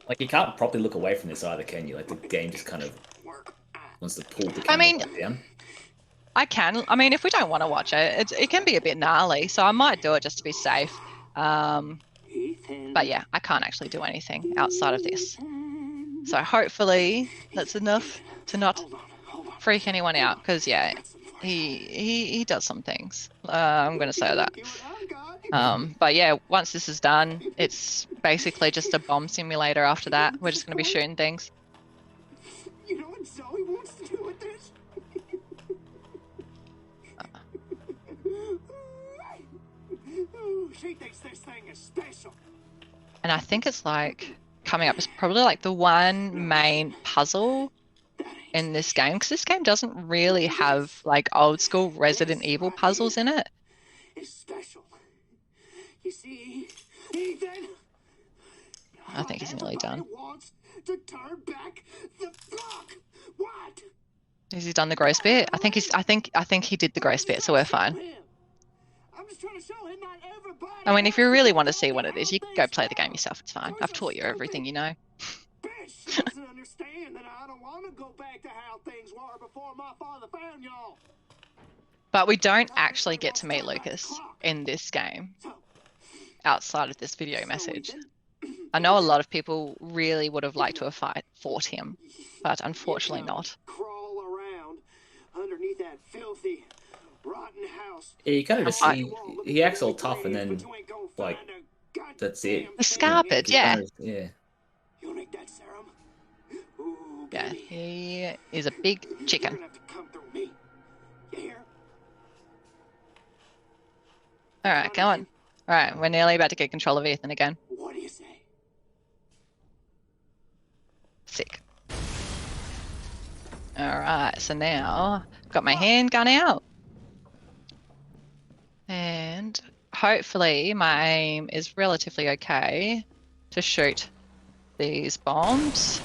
Like, you can't properly look away from this either, can you? Like, the game just kind of wants to pull the camera back down. I can. I mean, if we don't want to watch it, it can be a bit gnarly, so I might do it just to be safe. But yeah, I can't actually do anything outside of this. So hopefully that's enough to not freak anyone out, because yeah, he does some things. I'm going to say that. But yeah, once this is done, it's basically just a bomb simulator after that. We're just going to be shooting things. You know what Zoe wants to do with this? She thinks this thing is special. And I think it's like coming up is probably like the one main puzzle in this game, because this game doesn't really have like old school Resident Evil puzzles in it. It's special. You see, Ethan. I think he's nearly done. Wants to turn back the clock. What? Has he done the gross bit? I think he did the gross bit, so we're fine. I'm just trying to show him not everybody. I mean, if you really want to see what it is, you can go play the game yourself. It's fine. I've taught you everything you know. Bitch doesn't understand that I don't want to go back to how things were before my father found y'all. But we don't actually get to meet Lucas in this game outside of this video message. I know a lot of people really would have liked to have fought him, but unfortunately not. Crawl around underneath that filthy, rotten house. Yeah, you kind of just see he acts all tough, and then like that's it. He's scarpered, yeah. Yeah. You'll need that serum. Ooh, Yeah, baby. he is a big chicken. You're gonna have to come through me. You hear? All right, come on. All right, we're nearly about to get control of Ethan again. What do you say? Sick. All right, so now I've got my handgun out. And hopefully my aim is relatively okay to shoot these bombs.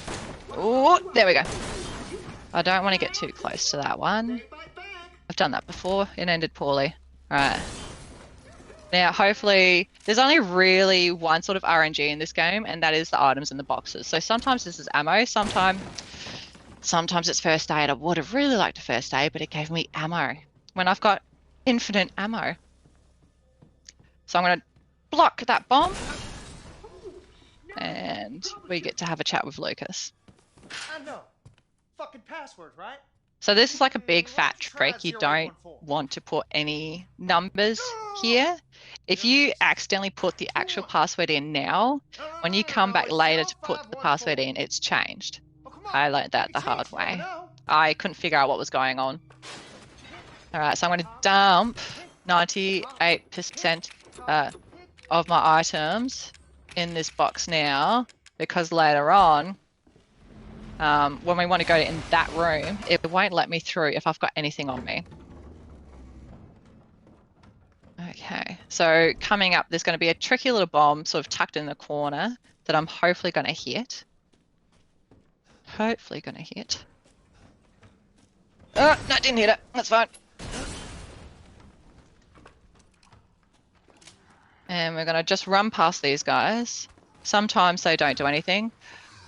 Oh, there we go. I don't want to get too close to that one. I've done that before. It ended poorly. All right. Now, hopefully, there's only really one sort of RNG in this game, and that is the items in the boxes. So sometimes this is ammo, sometimes it's first aid. I would have really liked a first aid, but it gave me ammo when I've got infinite ammo. So I'm going to block that bomb, and we get to have a chat with Lucas. I know. Fucking password, right? So this is like a big fat trick. You don't want to put any numbers here. If you accidentally put the actual password in now, when you come back later to put the password in, it's changed. I learned that the hard way. I couldn't figure out what was going on. All right, so I'm going to dump 98% of my items in this box now, because later on when we want to go in that room, it won't let me through if I've got anything on me. Okay, so coming up, there's going to be a tricky little bomb sort of tucked in the corner that I'm hopefully going to hit. Hopefully going to hit. Oh, no, didn't hit it. That's fine. And we're going to just run past these guys. Sometimes they don't do anything.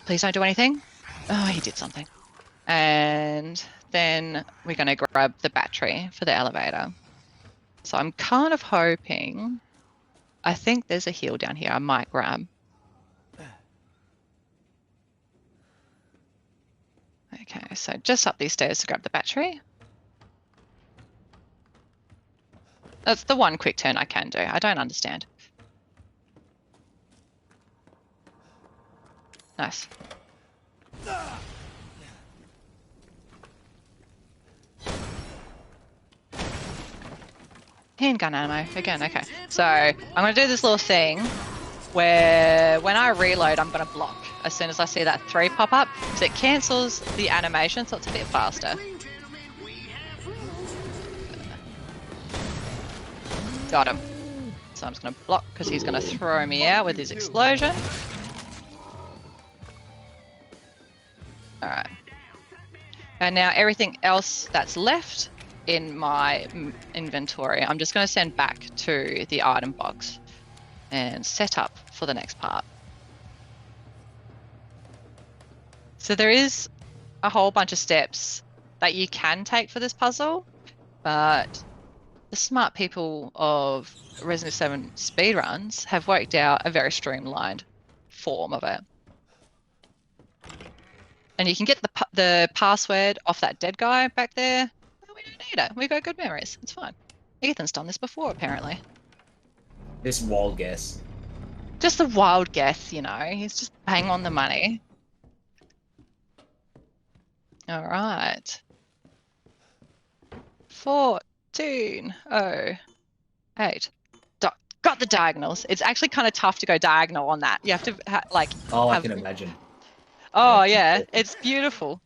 Please don't do anything. Oh, he did something. And then we're going to grab the battery for the elevator. So I'm kind of hoping... I think there's a heal down here I might grab. Okay, so just up these stairs to grab the battery. That's the one quick turn I can do. I don't understand. Nice. Handgun ammo again, okay. So I'm going to do this little thing where when I reload, I'm going to block as soon as I see that 3 pop up, because it cancels the animation, so it's a bit faster. Got him. So I'm just going to block because he's going to throw me out with his explosion. Alright. And now everything else that's left in my inventory, I'm just going to send back to the item box and set up for the next part. So there is a whole bunch of steps that you can take for this puzzle, but the smart people of Resident 7 speedruns have worked out a very streamlined form of it. And you can get the password off that dead guy back there. Oh, we don't need it. We've got good memories. It's fine. Ethan's done this before, apparently. This wild guess. Just a wild guess, you know. He's just bang on the money. All right. 1408. Got the diagonals. It's actually kind of tough to go diagonal on that. You have to like. Oh, I can imagine. Oh yeah, it's beautiful.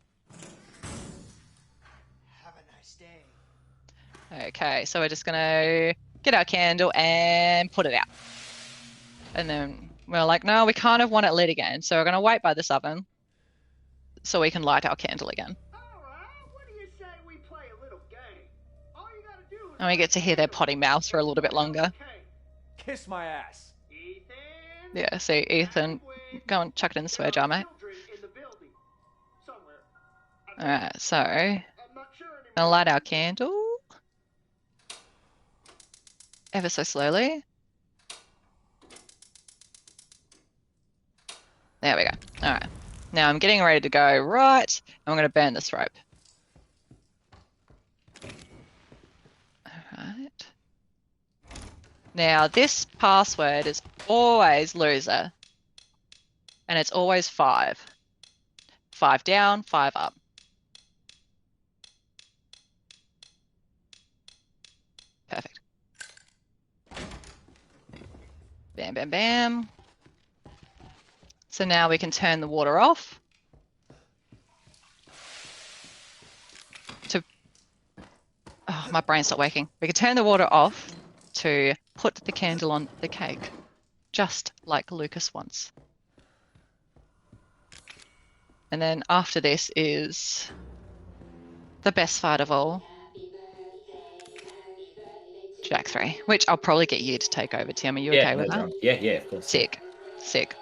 Have a nice day. Okay, so we're just gonna get our candle and put it out. And then we're like, no, we kind of want it lit again. So we're gonna wait by this oven so we can light our candle again. What do you say we play a little game? All you gotta do is And we get to hear their potty mouths for a little bit longer. Kiss my ass. Ethan. Yeah, see, Ethan, go and chuck it in the swear jar, mate. Alright, so gonna light our candle ever so slowly. There we go. Alright. Now I'm getting ready to go right. I'm gonna burn this rope. Alright. Now this password is always loser. And it's always 5. 5 down, 5 up. Perfect. Bam, bam, bam. So now we can turn the water off. Oh, my brain's not working. We can turn the water off to put the candle on the cake, just like Lucas wants. And then after this is the best fight of all. Jack 3, which I'll probably get you to take over, Tim. Are you okay with that? Yeah, yeah, of course. Sick. Sick.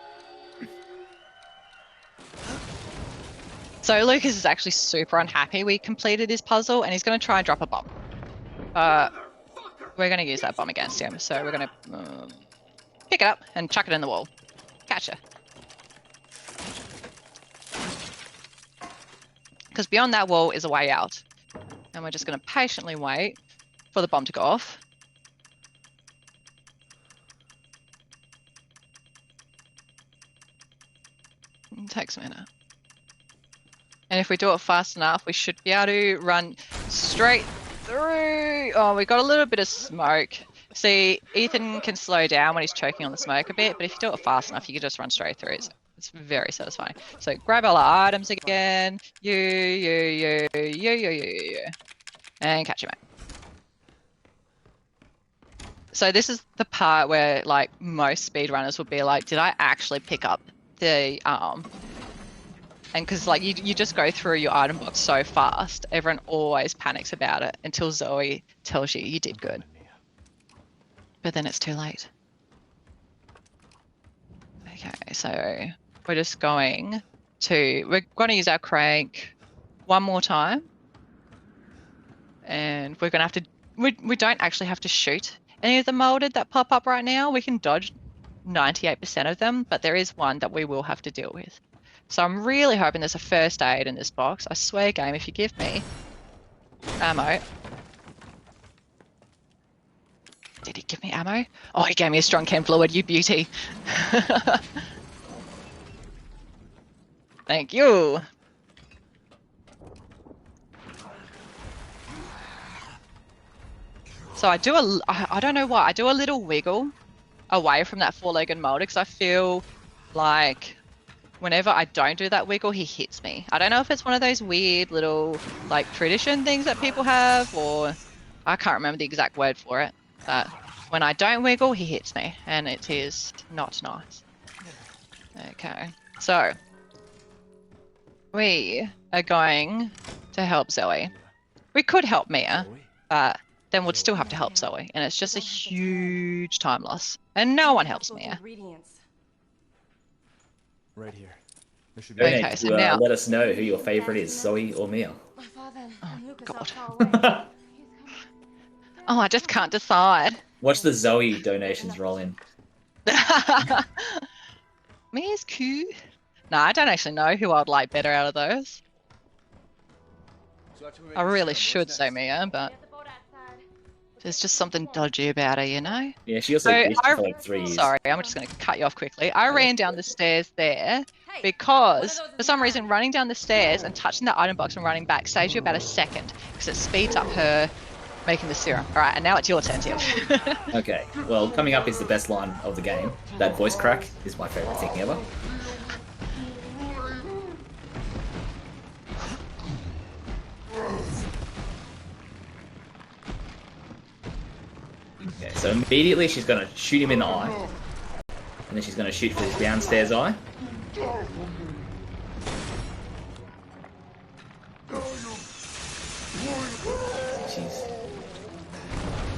So Lucas is actually super unhappy we completed his puzzle, and he's going to try and drop a bomb. We're going to use that bomb against him, so we're going to pick it up and chuck it in the wall. Gotcha. Because beyond that wall is a way out. And we're just going to patiently wait for the bomb to go off. It takes a minute. And if we do it fast enough, we should be able to run straight through. Oh, we got a little bit of smoke. See, Ethan can slow down when he's choking on the smoke a bit, but if you do it fast enough, you can just run straight through. It's It's very satisfying. So grab all our items again. You. And catch him out. So this is the part where like most speedrunners would be like, did I actually pick up the and because like you just go through your item box so fast, everyone always panics about it until Zoe tells you did good. But then it's too late. Okay, so we're just going to use our crank one more time. And we're gonna have to we don't actually have to shoot any of the molded that pop up right now. We can dodge 98% of them, but there is one that we will have to deal with. So I'm really hoping there's a first aid in this box. I swear, game, if you give me ammo. Did he give me ammo? Oh, he gave me a strong chem fluid, you beauty. Thank you. So I don't know why, I do a little wiggle away from that four-legged molder because I feel like whenever I don't do that wiggle, he hits me. I don't know if it's one of those weird little like tradition things that people have, or I can't remember the exact word for it, but when I don't wiggle, he hits me, and it is not nice. Okay, so we are going to help Zoe. We could help Mia, but then we'd still have to help Zoe, and it's just a huge time loss. And no one helps Mia. Right here. There should be Okay, so now let us know who your favorite is, Zoe or Mia. oh god. Oh, I just can't decide. Watch the Zoe donations roll in. Mia's cute. No, I don't actually know who I'd like better out of those. I really should say Mia, but there's just something dodgy about her, you know? Yeah, she also glitched for like 3 years. Sorry, I'm just going to cut you off quickly. I ran down the stairs there because, for some reason, running down the stairs and touching the item box and running back saves you about a second because it speeds up her making the serum. All right, and now it's your turn, Tim. Okay, well, coming up is the best line of the game. That voice crack is my favorite thing ever. Okay, so immediately she's going to shoot him in the eye. And then she's going to shoot for his downstairs eye. She's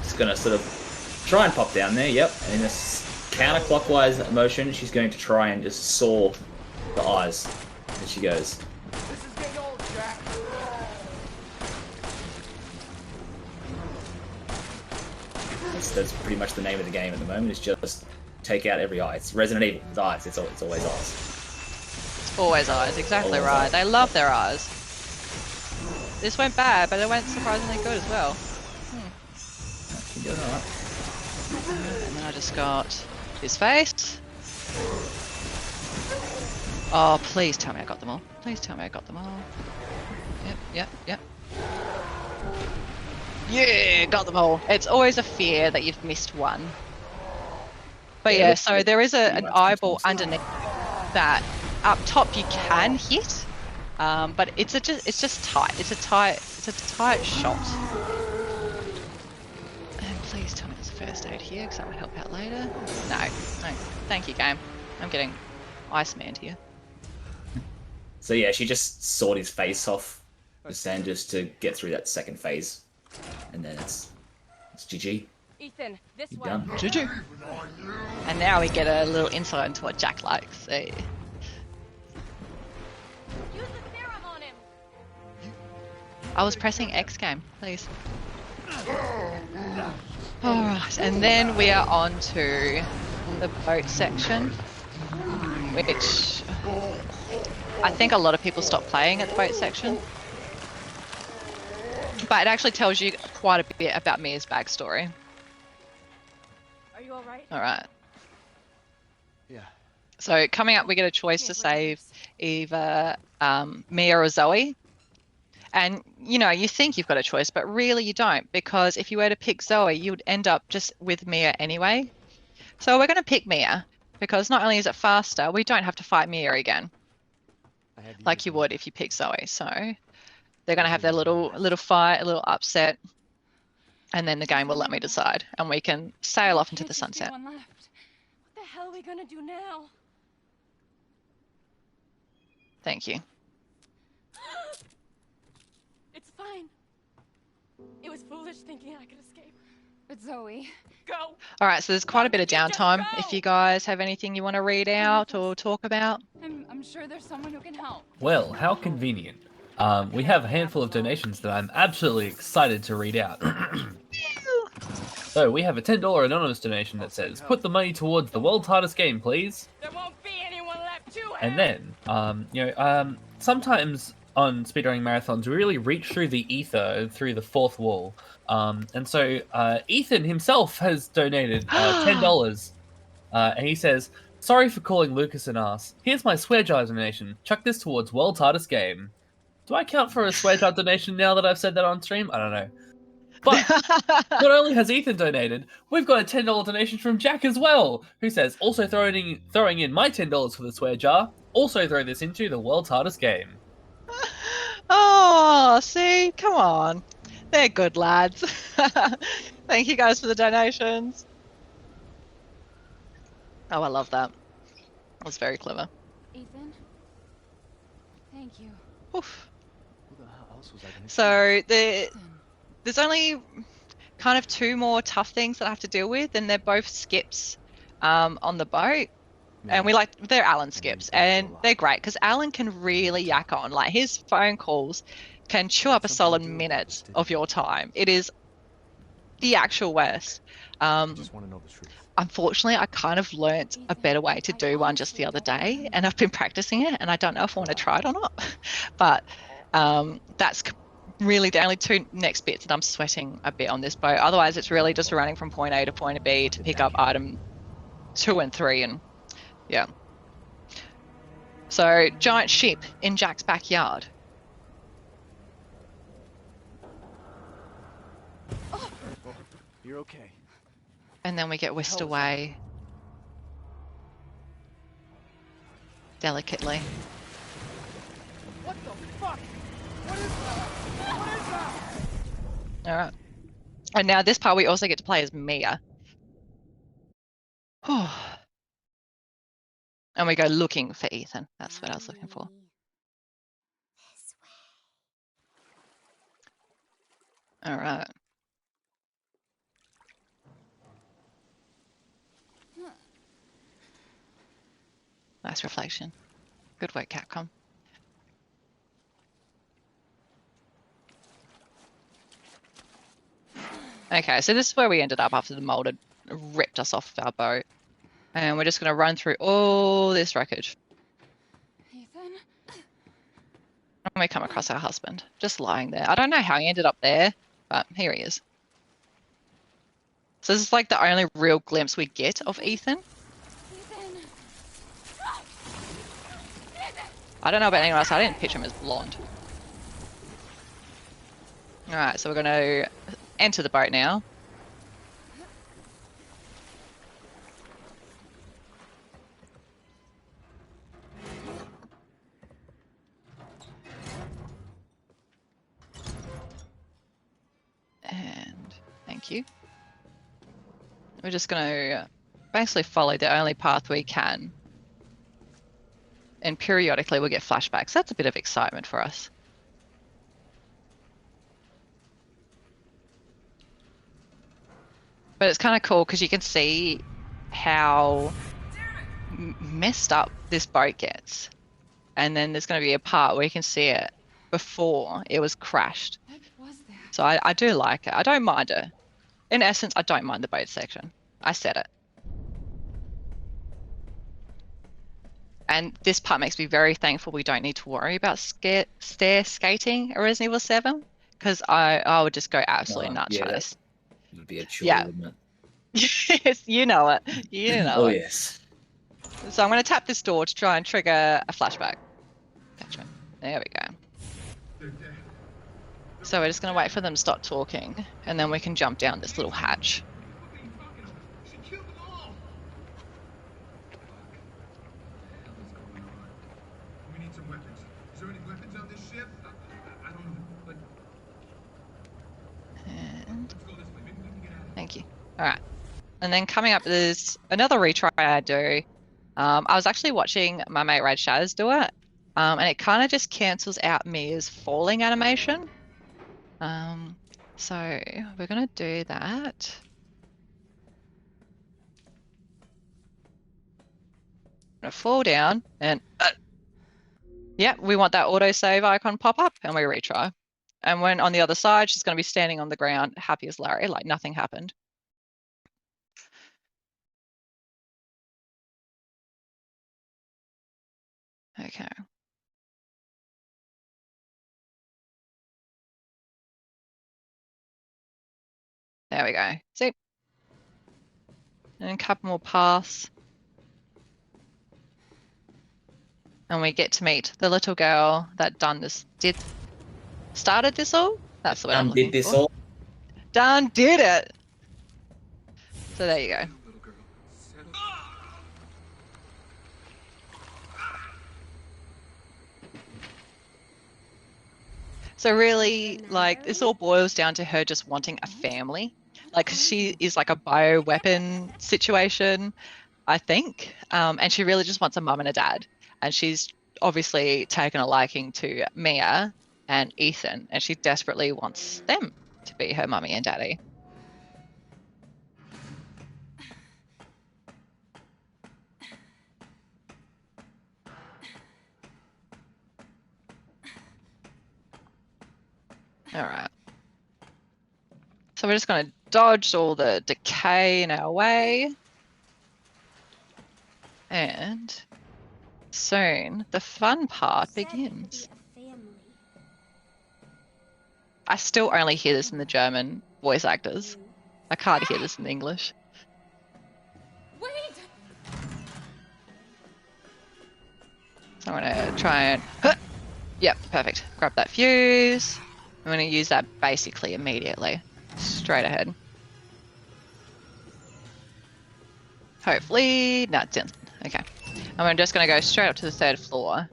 just going to sort of try and pop down there, yep. And in this counterclockwise motion, she's going to try and just saw the eyes as she goes. This is getting old, Jack. That's pretty much the name of the game at the moment. It's just take out every eye. It's Resident Evil. Eyes. It's always eyes. It's always eyes. Exactly Always right. eyes. They love their eyes. This went bad, but it went surprisingly good as well. You're doing alright. And then I just got his face. Oh, please tell me I got them all. Please tell me I got them all. Yep. Yeah, got them all. It's always a fear that you've missed one. But yeah, so there is an eyeball underneath that up top you can hit, but it's just tight. It's a tight shot. And please tell me there's a first aid here, because that would help out later. No. Thank you, game. I'm getting Iceman here. So yeah, she just sawed his face off just to get through that second phase. And then it's GG. Ethan, this You're way. done. GG. And now we get a little insight into what Jack likes. So. Use the serum on him. I was pressing X game, please. Alright, and then we are on to the boat section, which I think a lot of people stop playing at the boat section. But it actually tells you quite a bit about Mia's backstory. Are you alright? Alright. Yeah. So coming up, we get a choice to save either Mia or Zoe. And, you know, you think you've got a choice, but really you don't. Because if you were to pick Zoe, you'd end up just with Mia anyway. So we're going to pick Mia. because not only is it faster, we don't have to fight Mia again, I had to like use you one. would if you pick Zoe. So they're going to Those have are their usually little fight, a little upset, and then the game will let me decide, and we can sail off into the sunset. One left. What the hell are we gonna do now? Thank you. It's fine. It was foolish thinking I could escape. But Zoe, Go. All right, so there's quite a bit of Why don't you just downtime. go? If you guys have anything you want to read out or talk about. I'm sure there's someone who can help. Well, how convenient. We have a handful of donations that I'm absolutely excited to read out. So we have a $10 anonymous donation that says, "Put the money towards the world's hardest game, please." There won't be anyone left to help. And then, sometimes on speedrunning marathons, we really reach through the ether, through the fourth wall. And so Ethan himself has donated $10. And he says, "Sorry for calling Lucas an ass. Here's my swear jar donation. Chuck this towards world's hardest game." Do I count for a swear jar donation now that I've said that on stream? I don't know. But not only has Ethan donated, we've got a $10 donation from Jack as well, who says, "Also throwing in my $10 for the swear jar. Also throw this into the world's hardest game." Oh, see, come on. They're good lads. Thank you guys for the donations. Oh, I love that. That was very clever. Ethan, thank you. Oof. Who the hell else was I gonna So Ethan. there's only kind of 2 more tough things that I have to deal with, and they're both skips on the boat. And they're Alan skips, and they're great because Alan can really yak on. Like, his phone calls can chew up a solid minute of your time. It is the actual worst. I just want to know the truth. Unfortunately, I kind of learnt a better way to do one just the other day, and I've been practicing it, and I don't know if I want to try it or not. But that's really the only 2 next bits that I'm sweating a bit on this boat. Otherwise, it's really just running from point A to point B to pick up item 2 and 3, and yeah. So, giant ship in Jack's backyard. Oh, you're okay. And then we get whisked away delicately. What the fuck? What is that? What is that? All right. And now this part we also get to play as Mia. And we go looking for Ethan. That's what I was looking for. All right. Nice reflection. Good work, Capcom. Okay, so this is where we ended up after the mold had ripped us off our boat. And we're just going to run through all this wreckage. Ethan? And we come across our husband, just lying there. I don't know how he ended up there, but here he is. So this is like the only real glimpse we get of Ethan. Ethan! I don't know about anyone else, I didn't picture him as blonde. Alright, so we're going to enter the boat now. And thank you. We're just going to basically follow the only path we can. And periodically we'll get flashbacks. That's a bit of excitement for us. But it's kind of cool because you can see how messed up this boat gets. And then there's going to be a part where you can see it before it was crashed. What was that? So I do like it. I don't mind it. In essence, I don't mind the boat section. I said it. And this part makes me very thankful we don't need to worry about stair skating in Resident Evil 7. Because I would just go absolutely nuts trying to... It would be a chore, Yeah. wouldn't it? Yes, you know it. You know Oh, it. yes. So I'm going to tap this door to try and trigger a flashback. Gotcha. There we go. So we're just going to wait for them to stop talking, and then we can jump down this little hatch. Thank you. All right. And then coming up, there's another retry I do. I was actually watching my mate Red Shaz do it, and it kind of just cancels out Mia's falling animation. So we're gonna do that. I'm gonna fall down and yeah, we want that autosave icon pop up and we retry. And when on the other side, she's gonna be standing on the ground, happy as Larry, like nothing happened. Okay. There we go. See? And a couple more paths. And we get to meet the little girl that started this all. That's the word I'm looking did this for. all. Done did it. So there you go. So really, like, this all boils down to her just wanting a family. Like, she is like a bioweapon situation, I think. And she really just wants a mum and a dad. And she's obviously taken a liking to Mia and Ethan, and she desperately wants them to be her mummy and daddy. All right. So we're just going to dodge all the decay in our way. And soon the fun part begins. I still only hear this in the German voice actors. I can't hear this in English. Wait! So I'm going to try and... Yep, perfect. Grab that fuse. I'm going to use that basically immediately. Straight ahead. Hopefully... No, it didn't. Okay. I'm just going to go straight up to the 3rd floor,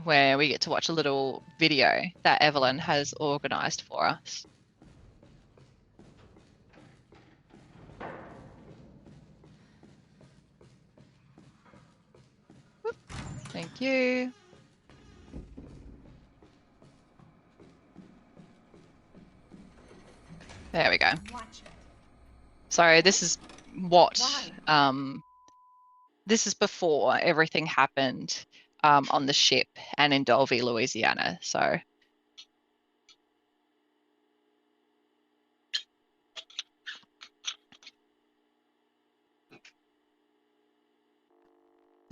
where we get to watch a little video that Evelyn has organised for us. Whoop. Thank you. There we go. So this is what, this is before everything happened on the ship and in Dolby, Louisiana. So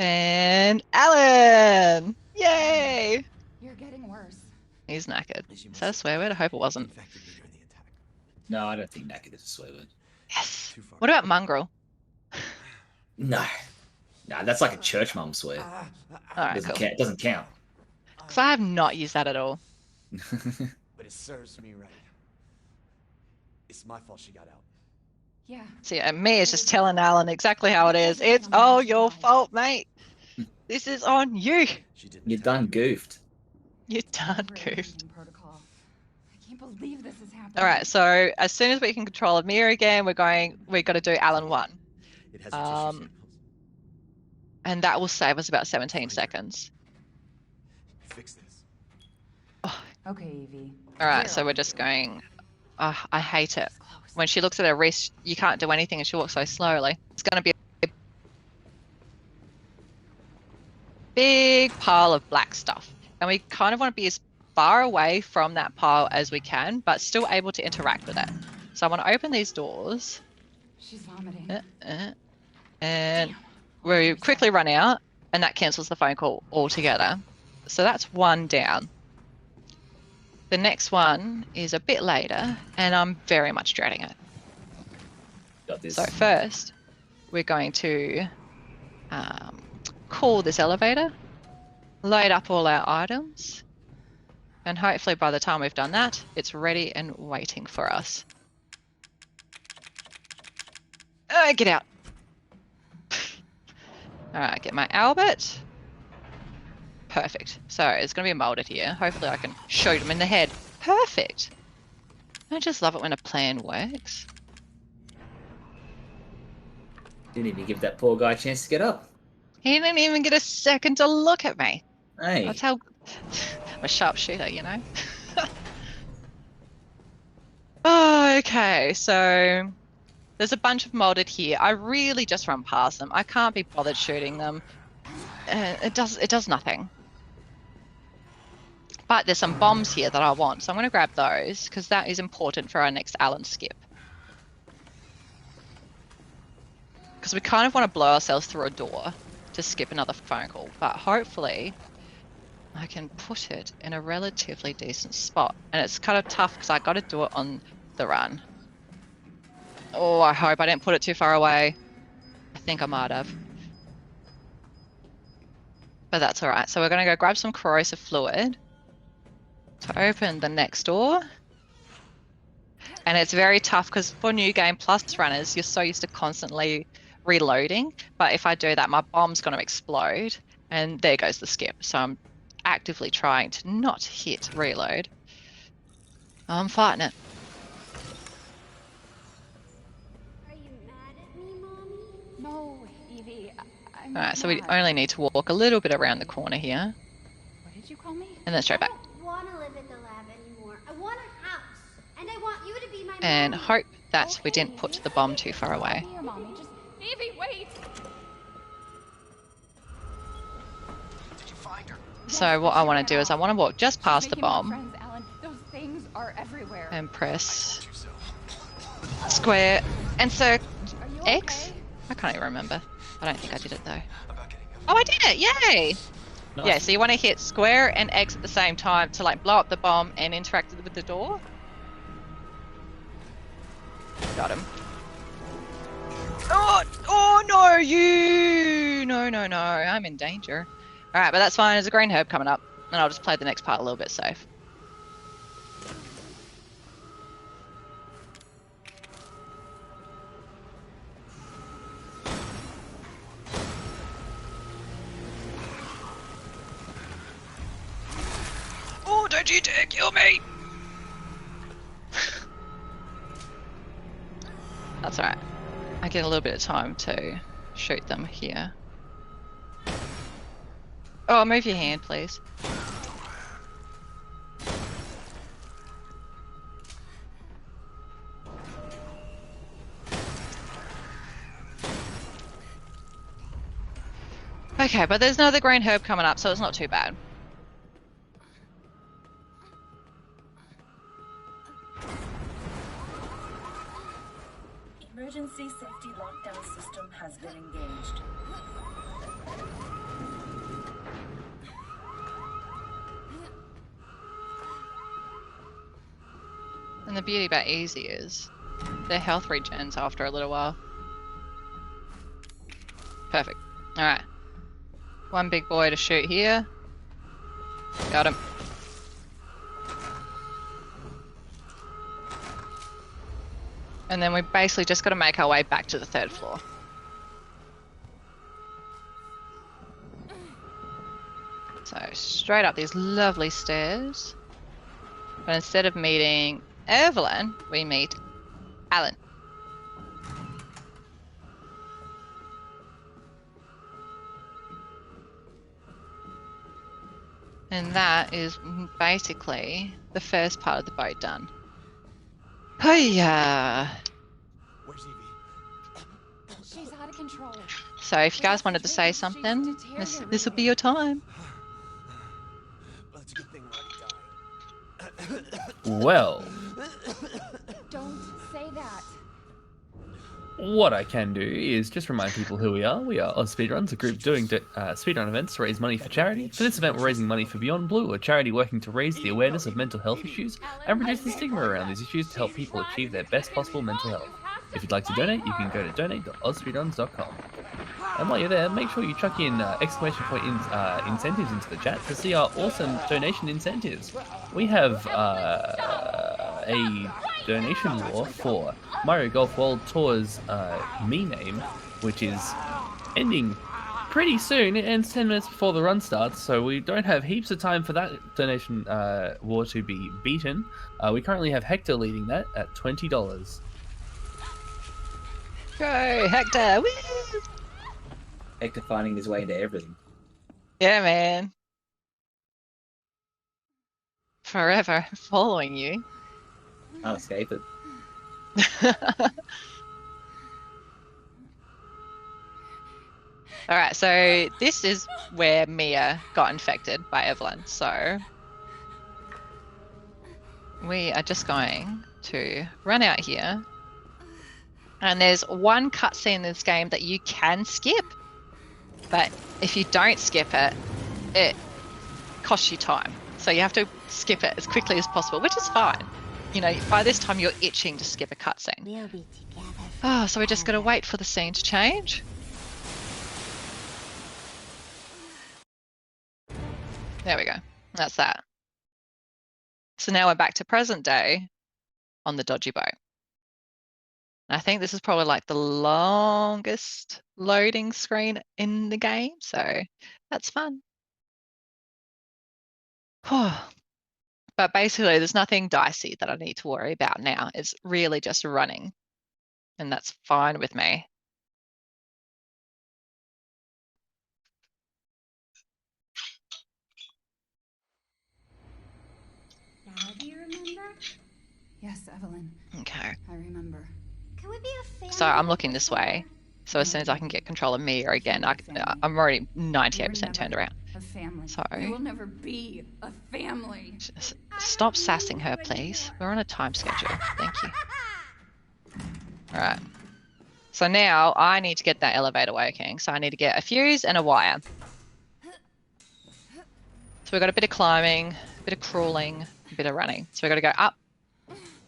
and Alan! Yay! You're getting worse. He's knackered. Is that a swear word? I hope it wasn't. No, I don't think knackered is a swear word. Yes. What about mongrel? No. No, that's like a church mum swear. Alright, Doesn't cool. count. It doesn't count. Because I have not used that at all. But it serves me right. It's my fault she got out. Yeah. So yeah, me is just telling Alan exactly how it is. It's all your fault, mate. This is on you. You done goofed. You done goofed. Protocol. I can't believe this is happening. All right, so as soon as we can control Amir again, we've got to do Alan 1. It has tissue samples. And that will save us about 17 seconds. Fix this. Oh. Okay, Evie. All right, so we're just going. I hate it. When she looks at her wrist, you can't do anything and she walks so slowly. It's going to be a big pile of black stuff. And we kind of want to be as far away from that pile as we can, but still able to interact with it. So I want to open these doors. She's vomiting. And we quickly run out, and that cancels the phone call altogether. So that's one down. The next one is a bit later, and I'm very much dreading it. Got this. So first, we're going to call this elevator, load up all our items, and hopefully by the time we've done that, it's ready and waiting for us. Get out. Alright, get my Albert. Perfect. So it's going to be molded here. Hopefully I can shoot him in the head. Perfect. I just love it when a plan works. Didn't even give that poor guy a chance to get up. He didn't even get a second to look at me. Hey. That's how I'm a sharpshooter, you know? Oh, okay, so there's a bunch of modded here. I really just run past them. I can't be bothered shooting them. It does nothing. But there's some bombs here that I want, so I'm going to grab those because that is important for our next Alan skip. Because we kind of want to blow ourselves through a door to skip another phone call, but hopefully I can put it in a relatively decent spot. And it's kind of tough because I got to do it on the run. Oh, I hope I didn't put it too far away. I think I might have. But that's all right. So we're going to go grab some corrosive fluid to open the next door. And it's very tough because for New Game Plus runners, you're so used to constantly reloading. But if I do that, my bomb's going to explode. And there goes the skip. So I'm actively trying to not hit reload. I'm fighting it. Are you mad at me, Mommy? No, Evie. I'm All right, so not. we only need to walk a little bit around the corner here. What did you call me? And then straight back. I don't want to live at the lab anymore. I want a house, and I want you to be my And mommy. hope that we didn't put the bomb too far away. Be your mommy. Just Evie, wait. Did you find her? So what I want to do is I want to walk just past the Making more bomb friends, Alan. Those things are everywhere. and press Told you so. square and circle Are you X. okay? I can't even remember. I don't think I did it though. About getting Oh, I did it! Yay! Nice. Yeah, so you want to hit square and X at the same time to like blow up the bomb and interact with the door. Got him. Oh no, you! No, I'm in danger. All right, but that's fine. There's a green herb coming up, and I'll just play the next part a little bit safe. Oh, don't you dare kill me! That's alright. I get a little bit of time to shoot them here. Oh, move your hand, please. Okay, but there's another green herb coming up, so it's not too bad. Emergency safety lockdown system has been engaged. And the beauty about easy is their health regens after a little while. Perfect. Alright. One big boy to shoot here. Got him. And then we basically just got to make our way back to the third floor. So straight up these lovely stairs. But instead of meeting Evelyn, we meet Alan. And that is basically the first part of the boat done. Hiya! Where's Evie? She's out of control. So if you guys wanted to say something, this will be your time. Well, it's a good thing we're already dying. Well, Don't say that. what I can do is just remind people who we are. We are Oz Speedruns, a group doing speedrun events to raise money for charity. For this event, we're raising money for Beyond Blue, a charity working to raise the awareness of mental health issues and reduce the stigma around these issues to help people achieve their best possible mental health. If you'd like to donate, you can go to donate.ozspeedruns.com. And while you're there, make sure you chuck in exclamation point incentives into the chat to see our awesome donation incentives. We have a donation law for Mario Golf World Tour's me name, which is ending pretty soon. It ends 10 minutes before the run starts, so we don't have heaps of time for that donation war to be beaten. We currently have Hector leading that at $20. Go, Hector! Woo! Hector finding his way into everything. Yeah, man. Forever following you. Can't escape it. All right, so this is where Mia got infected by Evelyn. So we are just going to run out here. And there's one cutscene in this game that you can skip. But if you don't skip it, it costs you time. So you have to skip it as quickly as possible, which is fine. You know, by this time you're itching to skip a cutscene. We'll be together. Oh, so we're just going to wait for the scene to change. There we go. That's that. So now we're back to present day on the dodgy boat. I think this is probably like the longest loading screen in the game, so that's fun. But basically, there's nothing dicey that I need to worry about now. It's really just running, and that's fine with me. Now do you remember? Yes, Evelyn. Okay. I remember. Can we be a family? So I'm looking this way. So as soon as I can get control of Mia again, I'm already 98% turned around. A family. So We will never be a family. just stop sassing her, please. We're on a time schedule. Thank you. All right. So now I need to get that elevator working. So I need to get a fuse and a wire. So we've got a bit of climbing, a bit of crawling, a bit of running. So we've got to go up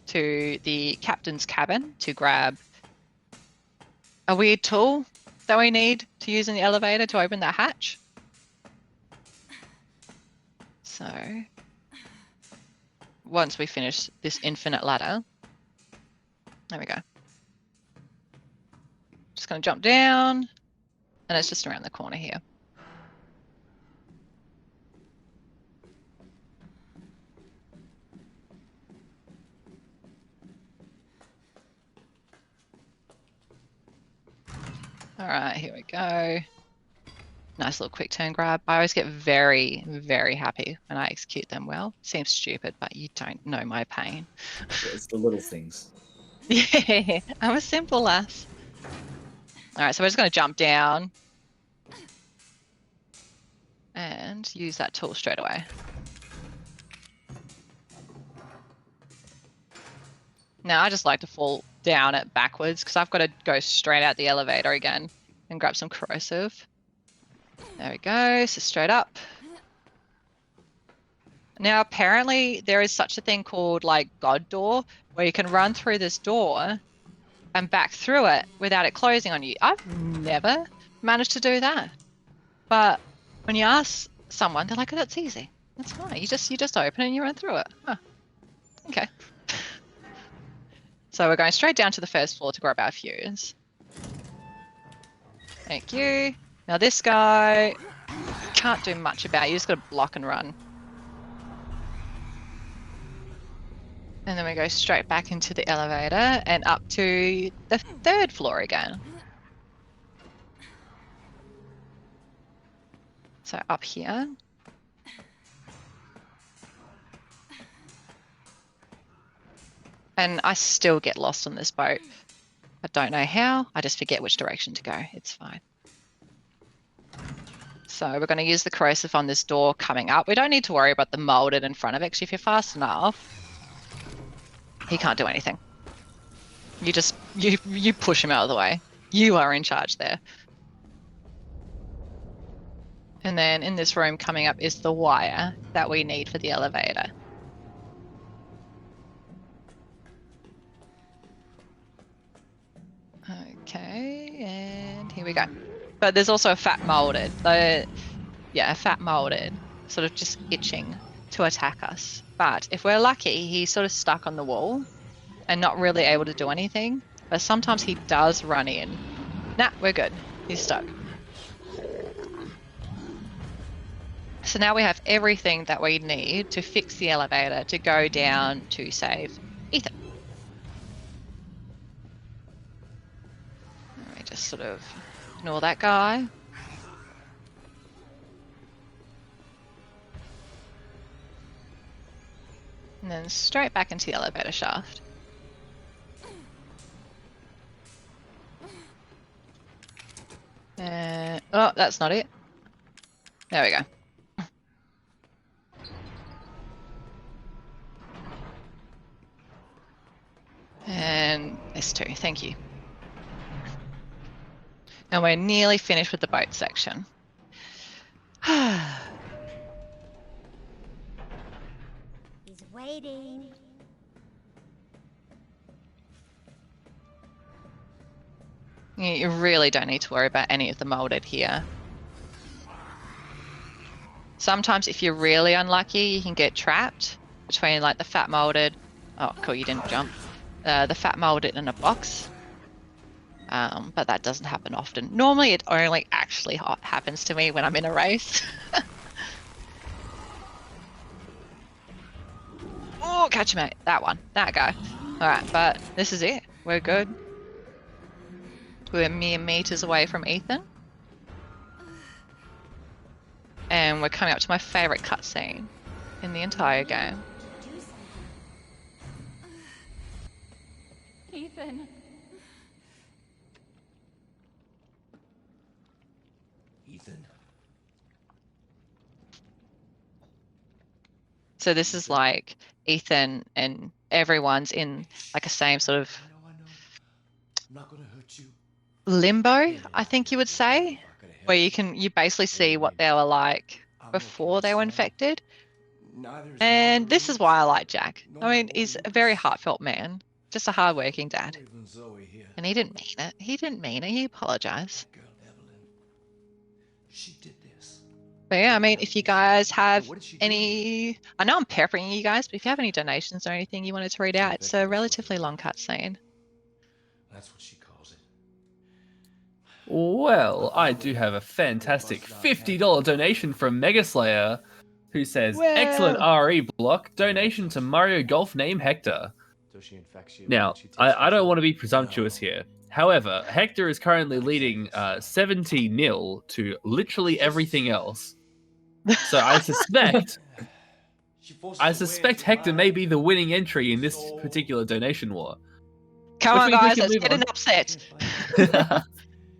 to the captain's cabin to grab a weird tool that we need to use in the elevator to open that hatch. So once we finish this infinite ladder, there we go. Just going to jump down, and it's just around the corner here. All right, here we go. Nice little quick turn grab. I always get very, very happy when I execute them well. Seems stupid, but you don't know my pain. It's the little things. Yeah, I'm a simple lass. All right, so we're just going to jump down and use that tool straight away. Now I just like to fall down it backwards because I've got to go straight out the elevator again and grab some corrosive. There we go, so straight up. Now apparently there is such a thing called like God door where you can run through this door and back through it without it closing on you. I've never managed to do that. But when you ask someone, they're like, oh, that's easy. That's fine. You just open and you run through it. Huh. Okay. So we're going straight down to the first floor to grab our fuse. Thank you. Now this guy can't do much about it. You just got to block and run. And then we go straight back into the elevator and up to the third floor again. So up here. And I still get lost on this boat. I don't know how. I just forget which direction to go. It's fine. So we're going to use the corrosive on this door coming up. We don't need to worry about the molded in front of it, because if you're fast enough, he can't do anything. You just, you push him out of the way. You are in charge there. And then in this room coming up is the wire that we need for the elevator. Okay, and here we go. But there's also a fat molded. Yeah, a fat molded, sort of just itching to attack us. But if we're lucky, he's sort of stuck on the wall and not really able to do anything. But sometimes he does run in. Nah, we're good. He's stuck. So now we have everything that we need to fix the elevator to go down to save Ethan. Let me just sort of ignore that guy. then straight back into the elevator shaft. Oh, that's not it. There we go. And this too, thank you. And we're nearly finished with the boat section. He's waiting. You really don't need to worry about any of the molded here. Sometimes if you're really unlucky, you can get trapped between like the fat molded. Oh, cool, you didn't jump. The fat molded in a box. But that doesn't happen often. Normally it only actually happens to me when I'm in a race. Oh, catch mate. That one. That guy. Alright, but this is it. We're good. We're mere meters away from Ethan. And we're coming up to my favourite cutscene in the entire game. Ethan. Ethan. So this is like Ethan and everyone's in like a same sort of I'm not gonna hurt you. limbo, I think you would say, where you basically see what they were like before they were infected. And this is why I like Jack. I mean, he's a very heartfelt man, just a hardworking dad. And he didn't mean it. He didn't mean it. He apologized. She did this. But yeah, I mean, if you guys have any, I know I'm peppering you guys, but if you have any donations or anything you wanted to read out, it's a relatively long cutscene. That's what she calls it. Well, I do have a fantastic $50 donation from Megaslayer, who says, excellent RE block, donation to Mario Golf name Hector. Now, I don't want to be presumptuous here. However, Hector is currently leading 70-0 to literally everything else. So I suspect Hector may be the winning entry in this particular donation war. Come on, guys, let's get an upset.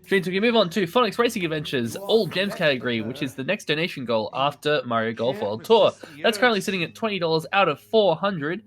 Streams, we can move on to Phonics Racing Adventures All Gems category, which is the next donation goal after Mario Golf World Tour. That's currently sitting at $20 out of 400.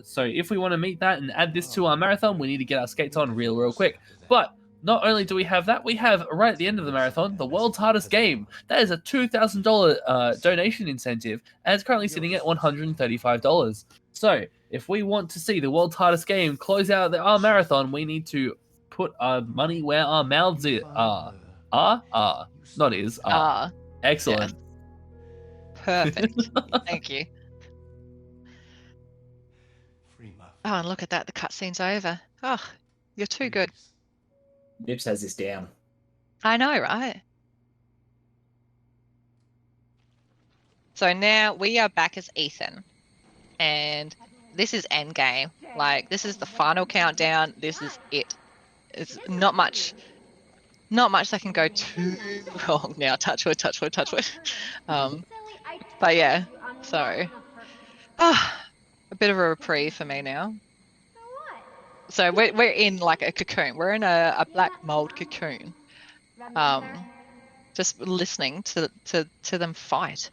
So if we want to meet that and add this to our marathon, we need to get our skates on real quick. But not only do we have that, we have right at the end of the marathon, the world's hardest game. That is a $2,000 donation incentive, and it's currently sitting at $135. So if we want to see the world's hardest game close out our marathon, we need to put our money where our mouths are. Not is. Are. Excellent. Yeah. Perfect. Thank you. Oh, and look at that. The cutscene's over. Oh, you're too good. Nips has this down. I know, right? So now we are back as Ethan. And this is endgame. Like, this is the final countdown. This is it. It's not much that can go too wrong now. Touch wood. But yeah, so a bit of a reprieve for me now. So we're in like a cocoon. We're in a black mold cocoon. Just listening to them fight.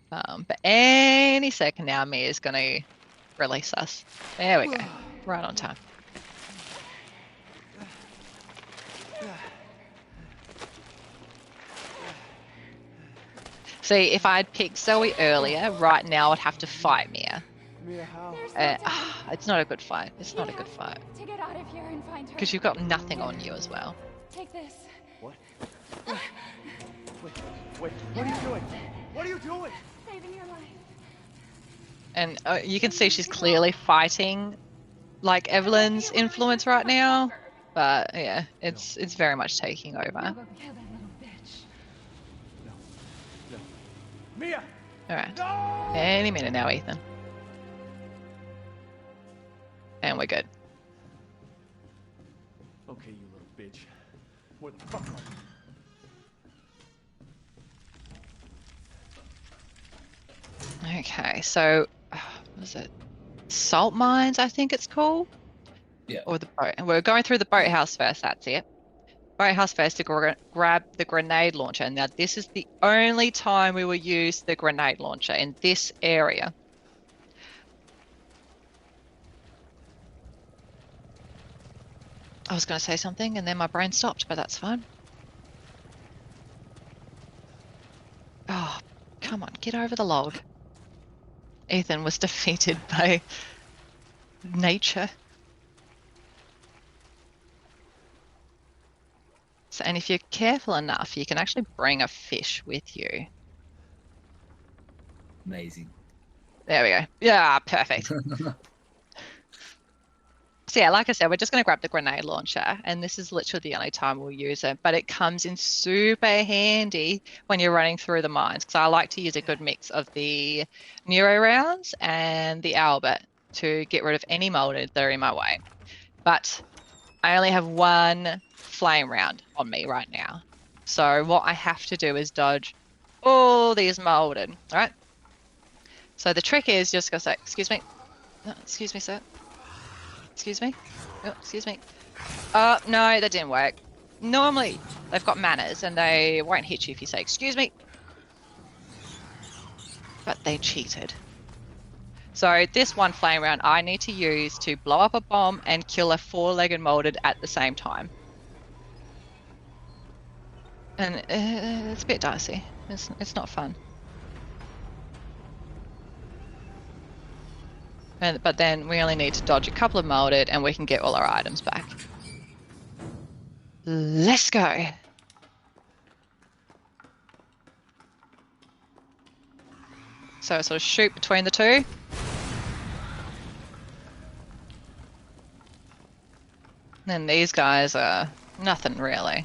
But any second now, Mia's gonna release us. There we go. Right on time. See, if I'd picked Zoe earlier, right now I'd have to fight Mia. It's not a good fight. It's not a good fight. To get out of here and find her. Because you've got nothing on you as well. Take this. What? Wait, what are you doing? What are you doing? Saving your life. And you can see she's clearly fighting like Evelyn's influence right now. But yeah, it's very much taking over. Kill that little bitch. No. Mia! Alright. No! Any minute now, Ethan. And we're good. Okay, you little bitch. Where the fuck are you? Okay, so what is it? salt mines, I think it's called. Yeah. Or the boat. And we're going through the boathouse first, that's it. Boathouse first to grab the grenade launcher. Now, this is the only time we will use the grenade launcher in this area. I was going to say something and then my brain stopped, but that's fine. Oh, come on, get over the log. Ethan was defeated by nature. So, and if you're careful enough, you can actually bring a fish with you. Amazing. There we go. Yeah, perfect. So yeah, like I said, we're just going to grab the grenade launcher, and this is literally the only time we'll use it, but it comes in super handy when you're running through the mines, because I like to use a good mix of the Neuro rounds and the Albert to get rid of any molded that are in my way. But I only have one flame round on me right now. So what I have to do is dodge all these molded, all right? So the trick is just going to say, excuse me, excuse me, sir. Excuse me? Oh, excuse me. No, that didn't work. Normally, they've got manners and they won't hit you if you say, excuse me. But they cheated. So this one flame round I need to use to blow up a bomb and kill a four-legged molded at the same time. And it's a bit dicey. It's not fun. But then we only need to dodge a couple of molded and we can get all our items back. Let's go. So sort of shoot between the two. And these guys are nothing really.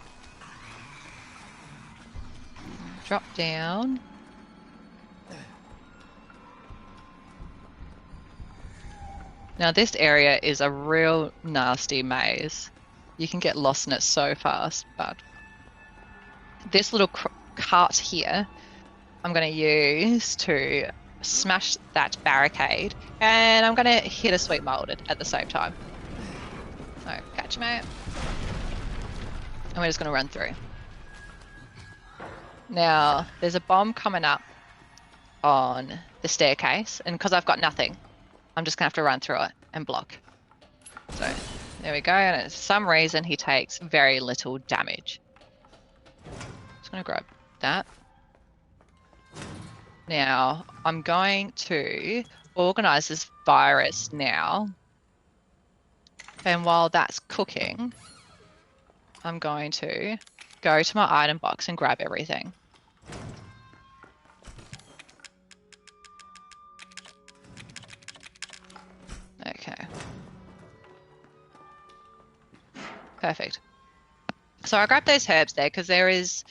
Drop down. Now this area is a real nasty maze. You can get lost in it so fast, but this little cart here, I'm going to use to smash that barricade, and I'm going to hit a sweet molded at the same time. So, catch him out. And we're just going to run through. Now, there's a bomb coming up on the staircase, and because I've got nothing, I'm just going to have to run through it and block. So, there we go, and for some reason he takes very little damage. Just going to grab that. Now, I'm going to organize this virus now. And while that's cooking, I'm going to go to my item box and grab everything. Okay. Perfect. So I grabbed those herbs there because there is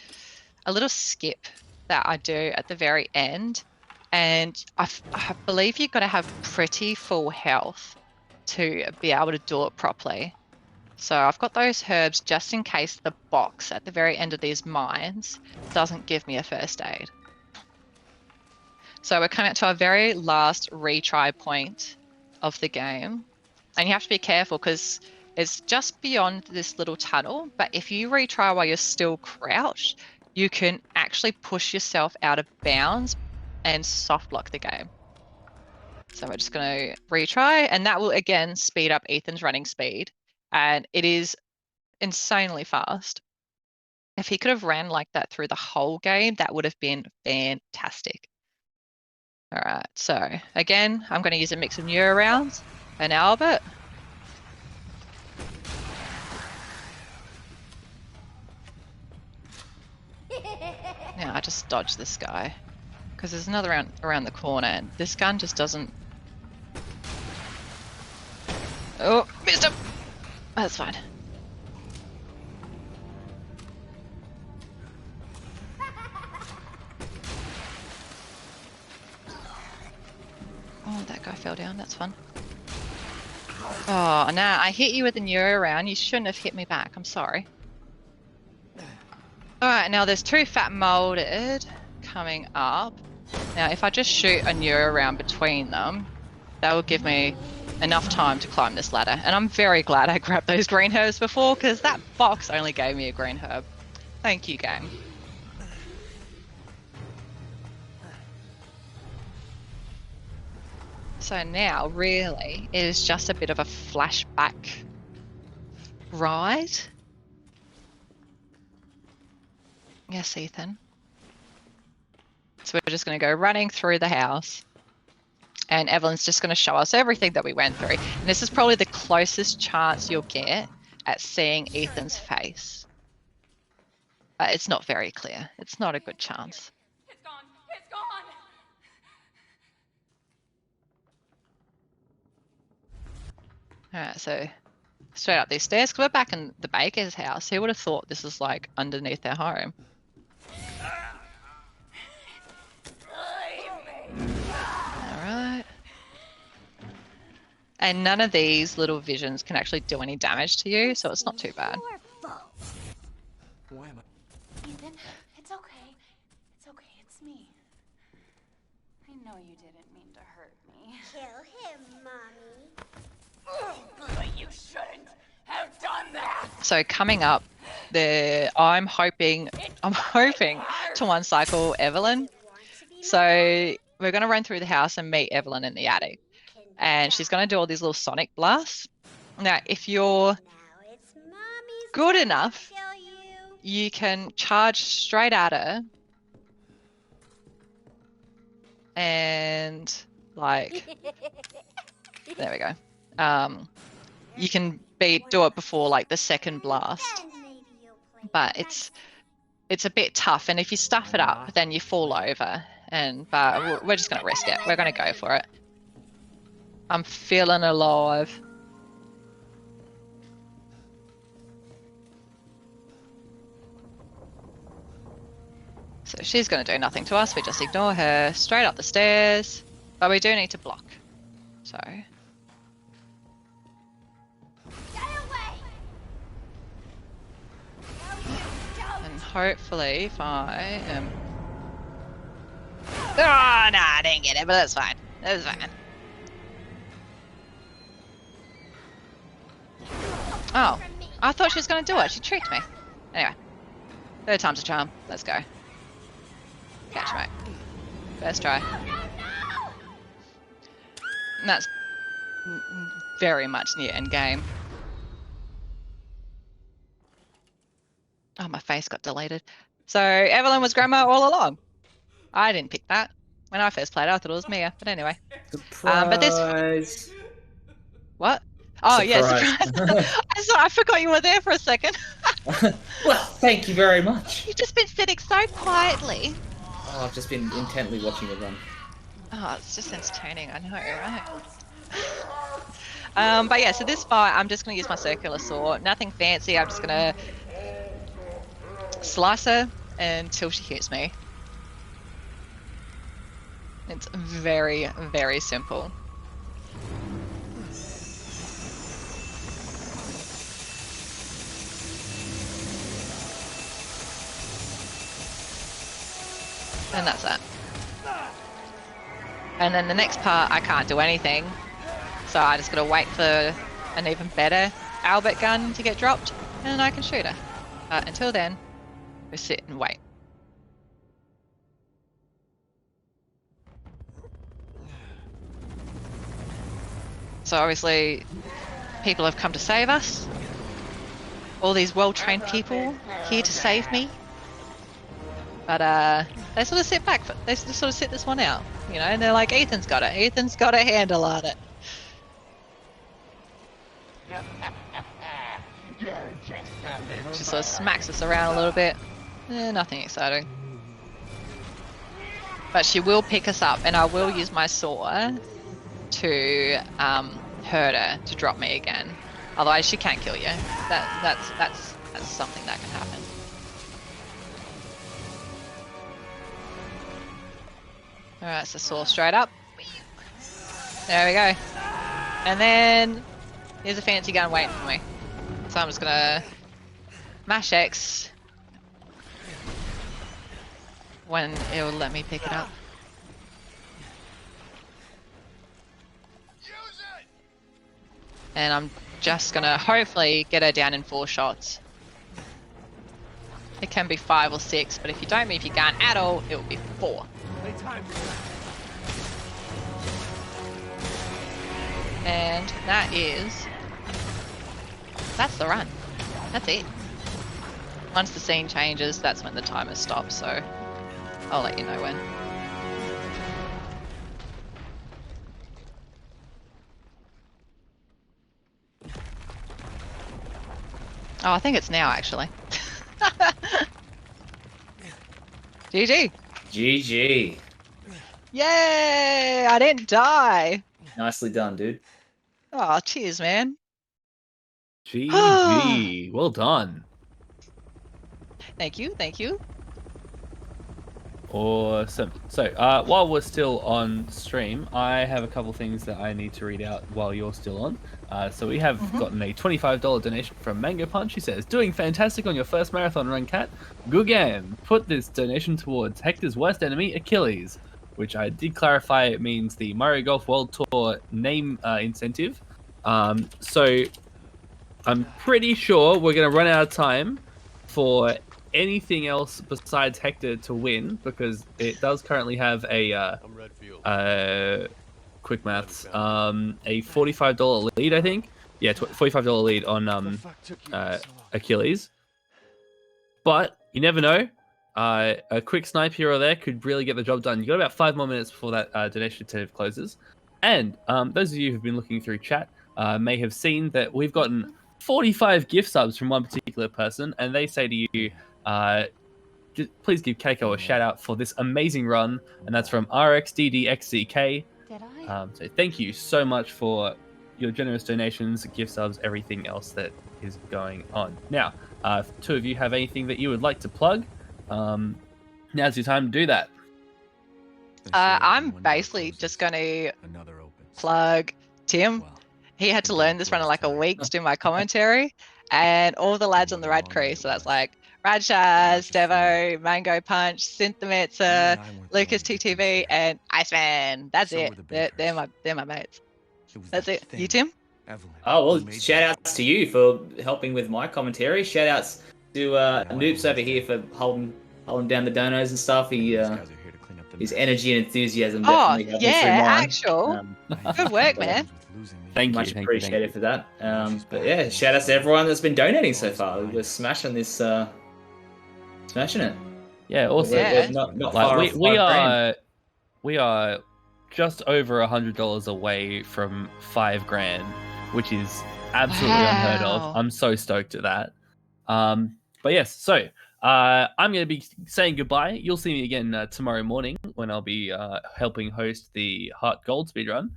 a little skip that I do at the very end, and I believe you've got to have pretty full health to be able to do it properly. So I've got those herbs just in case the box at the very end of these mines doesn't give me a first aid. So we're coming up to our very last retry point of the game, and you have to be careful because it's just beyond this little tunnel, but if you retry while you're still crouched, you can actually push yourself out of bounds and soft lock the game. So we're just going to retry, and that will again speed up Ethan's running speed, and it is insanely fast. If he could have ran like that through the whole game, that would have been fantastic. All right, so again, I'm going to use a mix of neuro rounds and Albert. Now I just dodge this guy because there's another around the corner, and this gun just doesn't. Oh, missed him. That's fine. Oh, that guy fell down. That's fun. Oh, nah, I hit you with a neuro round. You shouldn't have hit me back. I'm sorry. Alright, now there's two fat molded coming up. Now, if I just shoot a neuro round between them, that will give me enough time to climb this ladder. And I'm very glad I grabbed those green herbs before, because that box only gave me a green herb. Thank you, game. So now, really, it is just a bit of a flashback ride. Yes, Ethan. So we're just going to go running through the house. And Evelyn's just going to show us everything that we went through. And this is probably the closest chance you'll get at seeing Ethan's face. It's not very clear. It's not a good chance. It's gone. It's gone. Alright, so straight up these stairs, because we're back in the Baker's house. Who would have thought this is like underneath their home? Alright. And none of these little visions can actually do any damage to you, so it's not too bad. Why am I? Ethan, it's okay. It's okay, it's me. I know you didn't mean to hurt me. Kill him, Mommy. But you shouldn't have done that. So coming up, I'm hoping to one cycle Evelyn. So we're going to run through the house and meet Evelyn in the attic. And she's going to do all these little sonic blasts. Now, if you're good enough, you can charge straight at her. And, like, there we go. You can do it before, like, the second blast. But it's a bit tough. And if you stuff it up, then you fall over. But we're just going to risk it. We're going to go for it. I'm feeling alive. So she's going to do nothing to us. We just ignore her. Straight up the stairs. But we do need to block. So. And hopefully if I am... Oh, no, I didn't get it, but that's fine. That's fine. Oh, I thought she was going to do it. She tricked me. Anyway, third time's a charm. Let's go. Catch, mate. First try. And that's very much near end game. Oh, my face got deleted. So Evelyn was Grandma all along. I didn't pick that. When I first played, I thought it was Mia. But anyway. Surprise. But this... What? Oh, Surprise. Yes. I forgot you were there for a second. Well, thank you very much. You've just been sitting so quietly. Oh, I've just been intently watching it run. Oh, it's just entertaining. I know, right? But yeah, so this fight, I'm just going to use my circular saw. Nothing fancy. I'm just going to slice her until she hits me. It's very, very simple. And that's that. And then the next part, I can't do anything. So I just gotta wait for an even better Albert gun to get dropped, and then I can shoot her. Until then, we sit and wait. So obviously, people have come to save us. All these well-trained people here to save me. But they sort of sit back. They sort of sit this one out, you know. And they're like, "Ethan's got it. Ethan's got a handle on it." She sort of smacks us around a little bit. Nothing exciting. But she will pick us up, and I will use my saw to hurt her to drop me again. Otherwise, she can't kill you. That's something that can happen. Alright, so saw straight up. There we go. And then here's a fancy gun waiting for me. So I'm just gonna mash X when it will let me pick it up. And I'm just going to hopefully get her down in 4 shots. It can be 5 or 6, but if you don't move your gun at all, it will be 4. And that's the run. That's it. Once the scene changes, that's when the timer stops, so I'll let you know when. Oh, I think it's now, actually. GG. GG. Yay! I didn't die. Nicely done, dude. Oh, cheers, man. GG. Well done. Thank you, thank you. Awesome. So, while we're still on stream, I have a couple things that I need to read out while you're still on. So we have gotten a $25 donation from Mango Punch. He says, doing fantastic on your first marathon run, Cat. Good game. Put this donation towards Hector's worst enemy, Achilles, which I did clarify it means the Mario Golf World Tour name incentive. So I'm pretty sure we're going to run out of time for anything else besides Hector to win, because it does currently have a quick maths, a $45 lead, I think. Yeah, $45 lead on Achilles. But you never know. A quick snipe here or there could really get the job done. You got about 5 more minutes before that donation incentive closes. And those of you who've been looking through chat may have seen that we've gotten 45 gift subs from one particular person, and they say to you, please give Catticko a shout out for this amazing run, and that's from RXDDXCK. So thank you so much for your generous donations, gift subs, everything else that is going on. Now, if 2 of you have anything that you would like to plug, now's your time to do that. I'm basically just going to plug Tim. He had to learn this run in like a week to do my commentary, and all the lads on the Rad crew. So that's like Radshaz, Devo, Mango Punch, Synthometzer, Lucas TTV, and Iceman. That's it. They're my mates. That's it. You, Tim? Oh, well, shout outs to you for helping with my commentary. Shout outs to Noops over here for holding down the donos and stuff. His energy and enthusiasm definitely helped me through mine. Actual. Good work, man. Thank you. Much appreciated for that. But yeah, shout out to everyone that's been donating so far. We're smashing this, smashing it. Yeah, awesome. We're not far off we are just over $100 away from $5,000, which is absolutely unheard of. I'm so stoked at that. But yes, so I'm going to be saying goodbye. You'll see me again tomorrow morning when I'll be helping host the Heart Gold speedrun.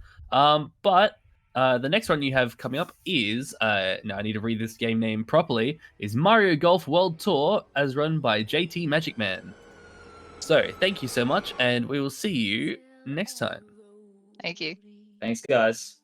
But the next one you have coming up is, now I need to read this game name properly, is Mario Golf World Tour as run by JT Magic Man. So thank you so much, and we will see you next time. Thank you. Thanks, guys.